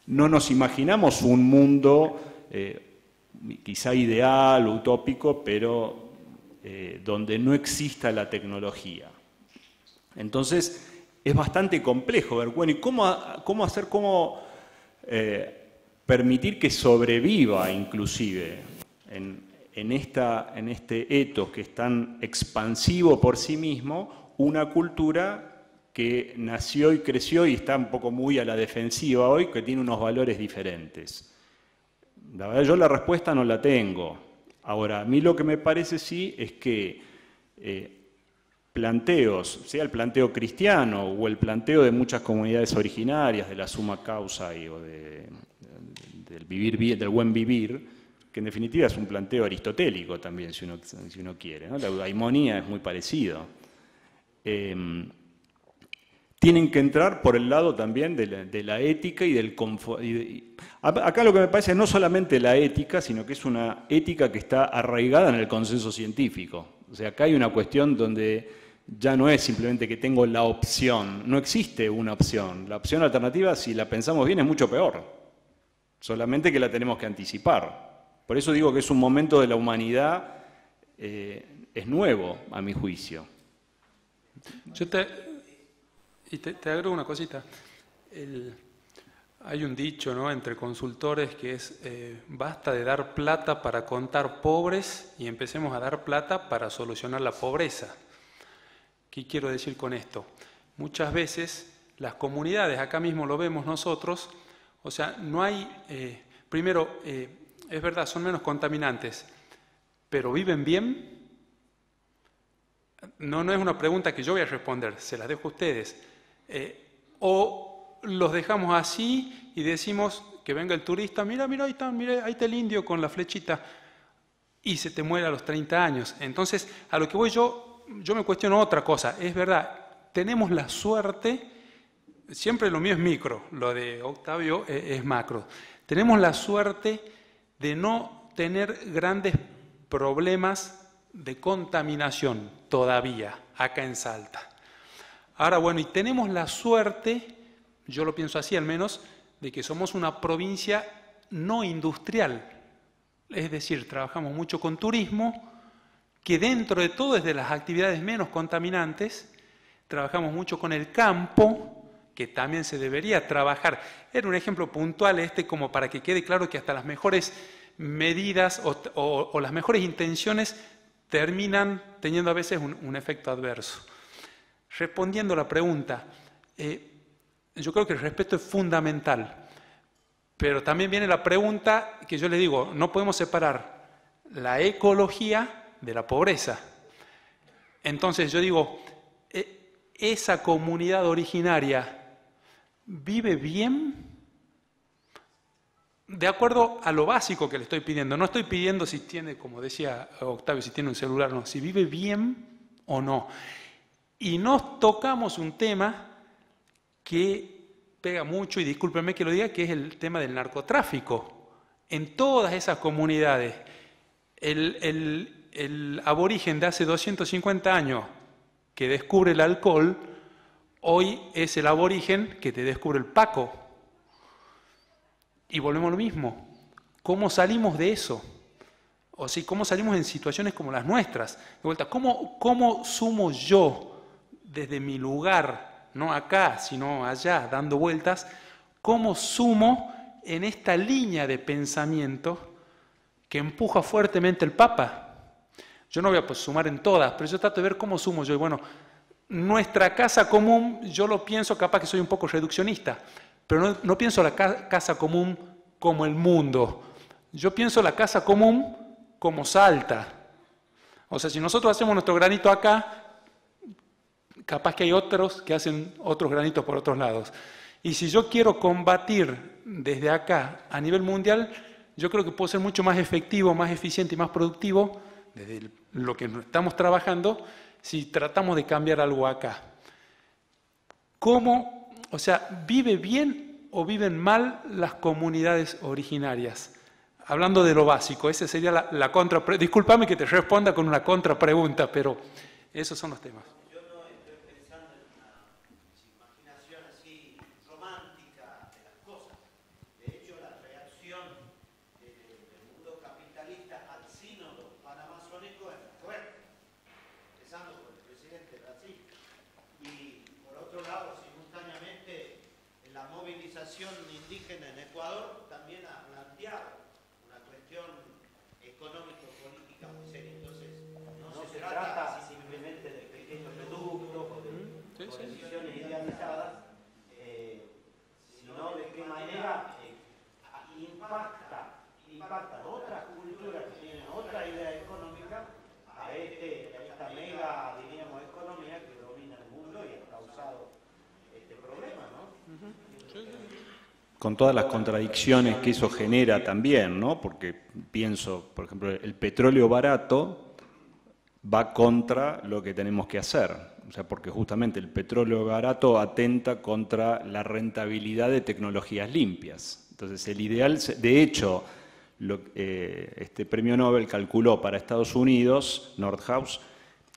no nos imaginamos un mundo quizá ideal, utópico, pero donde no exista la tecnología. Entonces, es bastante complejo ver, bueno, ¿y cómo permitir que sobreviva inclusive en este etos que es tan expansivo por sí mismo, una cultura que nació y creció y está un poco muy a la defensiva hoy, que tiene unos valores diferentes? La verdad, yo la respuesta no la tengo. Ahora, a mí lo que me parece sí es que planteos, sea el planteo cristiano o el planteo de muchas comunidades originarias, de la summa causa o del vivir bien, del buen vivir, que en definitiva es un planteo aristotélico también, si uno quiere, ¿no? La eudaimonía es muy parecido. Tienen que entrar por el lado también de la ética y del confort. Acá lo que me parece es no solamente la ética, sino que es una ética que está arraigada en el consenso científico. O sea, acá hay una cuestión donde ya no es simplemente que tengo la opción, no existe una opción. La opción alternativa, si la pensamos bien, es mucho peor. Solamente que la tenemos que anticipar. Por eso digo que es un momento de la humanidad, es nuevo, a mi juicio. Yo te agrego una cosita. Hay un dicho, ¿no?, entre consultores que es basta de dar plata para contar pobres y empecemos a dar plata para solucionar la pobreza. ¿Qué quiero decir con esto? Muchas veces las comunidades, acá mismo lo vemos nosotros, o sea, no hay, primero, es verdad, son menos contaminantes, pero ¿viven bien? No es una pregunta que yo voy a responder, se las dejo a ustedes. O los dejamos así y decimos que venga el turista, mira, ahí está el indio con la flechita, y se te muere a los 30 años. Entonces, a lo que voy yo me cuestiono otra cosa. Es verdad, tenemos la suerte, siempre lo mío es micro, lo de Octavio es macro. Tenemos la suerte de no tener grandes problemas de contaminación todavía acá en Salta. Ahora, bueno, y tenemos la suerte, yo lo pienso así al menos, de que somos una provincia no industrial. Es decir, trabajamos mucho con turismo, que dentro de todo es de las actividades menos contaminantes. Trabajamos mucho con el campo, que también se debería trabajar. Era un ejemplo puntual como para que quede claro que hasta las mejores medidas o las mejores intenciones terminan teniendo a veces un efecto adverso. Respondiendo a la pregunta, yo creo que el respeto es fundamental, pero también viene la pregunta que yo les digo, no podemos separar la ecología de la pobreza. Entonces yo digo, esa comunidad originaria vive bien de acuerdo a lo básico que le estoy pidiendo. No estoy pidiendo si tiene, como decía Octavio, si tiene un celular o no, si vive bien o no. Y nos tocamos un tema que pega mucho, y discúlpenme que lo diga, que es el tema del narcotráfico. En todas esas comunidades, el aborigen de hace 250 años que descubre el alcohol, hoy es el aborigen que te descubre el paco. Y volvemos a lo mismo. ¿Cómo salimos de eso? O sea, ¿cómo salimos en situaciones como las nuestras? De vuelta, ¿cómo sumo yo desde mi lugar, no acá, sino allá, dando vueltas, cómo sumo en esta línea de pensamiento que empuja fuertemente el Papa? Yo no voy a sumar en todas, pero yo trato de ver cómo sumo yo. Y bueno, nuestra casa común, yo lo pienso, capaz que soy un poco reduccionista, pero no pienso la casa común como el mundo. Yo pienso la casa común como Salta. O sea, si nosotros hacemos nuestro granito acá, capaz que hay otros que hacen otros granitos por otros lados. Y si yo quiero combatir desde acá a nivel mundial, yo creo que puedo ser mucho más efectivo, más eficiente y más productivo desde lo que estamos trabajando si tratamos de cambiar algo acá. ¿Cómo? O sea, ¿vive bien o viven mal las comunidades originarias? Hablando de lo básico, esa sería la contrapregunta. Discúlpame que te responda con una contrapregunta, pero esos son los temas. Yo no estoy pensando en una imaginación así romántica de las cosas. De hecho, la reacción del mundo capitalista al sínodo panamazónico es fuerte, empezando por el presidente de Brasil. Y por otro lado, simultáneamente, la movilización indígena en Ecuador también ha planteado una cuestión económico-política muy seria. Entonces, no se trata simplemente de pequeños reductos o de posiciones idealizadas, sino de qué manera impactan otras culturas que tienen otra idea económica a esta mega, diríamos, economía que domina el mundo y ha causado este problema, ¿no? Con todas las contradicciones que eso genera también, ¿no? Porque pienso, por ejemplo, el petróleo barato va contra lo que tenemos que hacer. O sea, porque justamente el petróleo barato atenta contra la rentabilidad de tecnologías limpias. Entonces, el ideal, de hecho, este premio Nobel calculó para Estados Unidos, Nordhaus,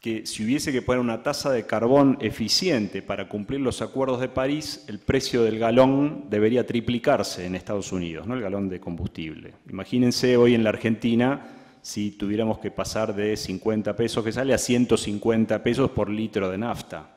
que si hubiese que poner una tasa de carbón eficiente para cumplir los acuerdos de París, el precio del galón debería triplicarse en Estados Unidos, ¿no? El galón de combustible. Imagínense hoy en la Argentina si tuviéramos que pasar de 50 pesos que sale a 150 pesos por litro de nafta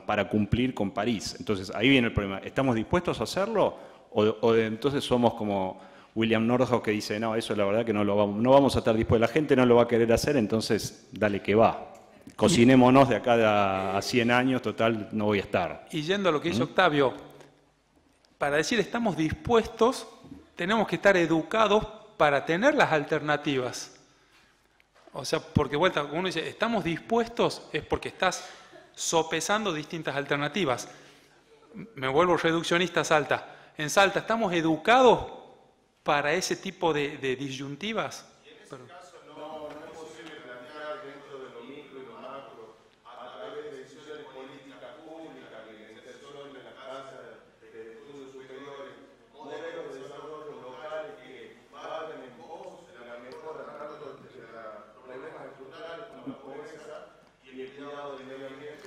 para cumplir con París. Entonces ahí viene el problema. ¿Estamos dispuestos a hacerlo? ¿O entonces somos como William Nordhaus que dice, no, eso la verdad que no vamos a estar dispuestos, la gente no lo va a querer hacer, entonces dale que va. Cocinémonos de acá a 100 años, total, no voy a estar. Y yendo a lo que dice Octavio, para decir estamos dispuestos, tenemos que estar educados para tener las alternativas. O sea, porque vuelta, como uno dice, estamos dispuestos, es porque estás sopesando distintas alternativas. Me vuelvo reduccionista a Salta. En Salta, ¿estamos educados para ese tipo de disyuntivas? Perdón.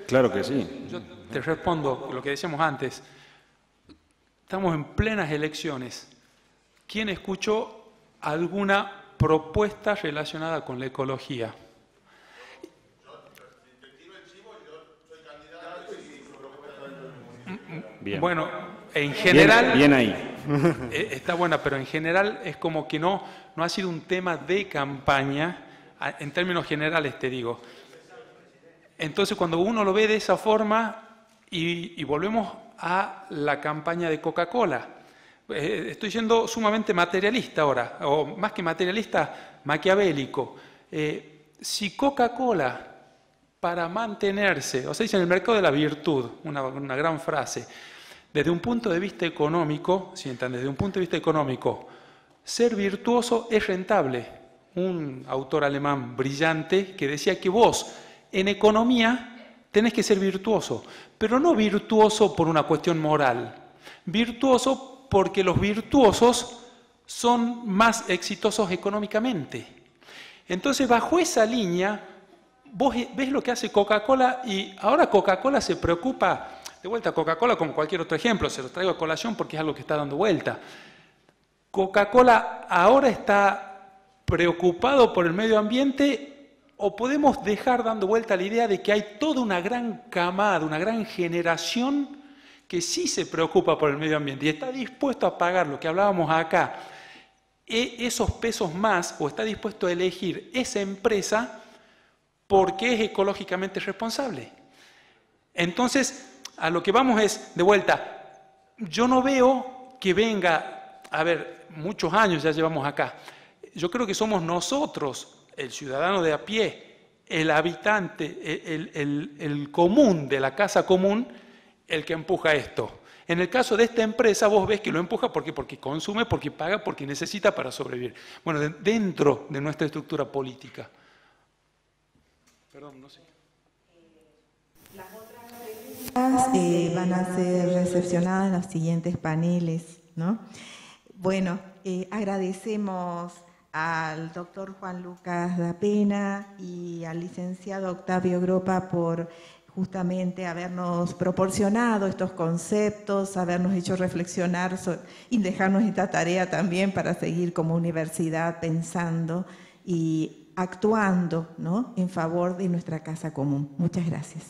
Claro que sí. Yo te respondo lo que decíamos antes. Estamos en plenas elecciones. ¿Quién escuchó alguna propuesta relacionada con la ecología? Bien. Bueno, en general... Bien ahí. Está buena, pero en general es como que no ha sido un tema de campaña, en términos generales te digo. Entonces cuando uno lo ve de esa forma, y volvemos a la campaña de Coca-Cola, estoy siendo sumamente materialista ahora, o más que materialista, maquiavélico. Si Coca-Cola para mantenerse, o sea, dice en el mercado de la virtud, una gran frase, desde un punto de vista económico, sientan, desde un punto de vista económico, ser virtuoso es rentable. Un autor alemán brillante que decía que vos, en economía, tenés que ser virtuoso, pero no virtuoso por una cuestión moral, virtuoso porque los virtuosos son más exitosos económicamente. Entonces, bajo esa línea, vos ves lo que hace Coca-Cola y ahora Coca-Cola se preocupa, de vuelta Coca-Cola como cualquier otro ejemplo, se los traigo a colación porque es algo que está dando vuelta. Coca-Cola ahora está preocupado por el medio ambiente o podemos dejar dando vuelta la idea de que hay toda una gran camada, una gran generación que sí se preocupa por el medio ambiente y está dispuesto a pagar lo que hablábamos acá, esos pesos más, o está dispuesto a elegir esa empresa porque es ecológicamente responsable. Entonces, a lo que vamos es, de vuelta, yo no veo que venga, a ver, muchos años ya llevamos acá, yo creo que somos nosotros, el ciudadano de a pie, el habitante, el común de la casa común, el que empuja esto. En el caso de esta empresa, vos ves que lo empuja porque consume, porque paga, porque necesita para sobrevivir. Bueno, dentro de nuestra estructura política. Perdón, no sé. Las otras preguntas van a ser recepcionadas en los siguientes paneles, ¿no? Bueno, agradecemos al doctor Juan Lucas Dapena y al licenciado Octavio Gropa por justamente habernos proporcionado estos conceptos, habernos hecho reflexionar y dejarnos esta tarea también para seguir como universidad pensando y actuando, ¿no?, en favor de nuestra casa común. Muchas gracias.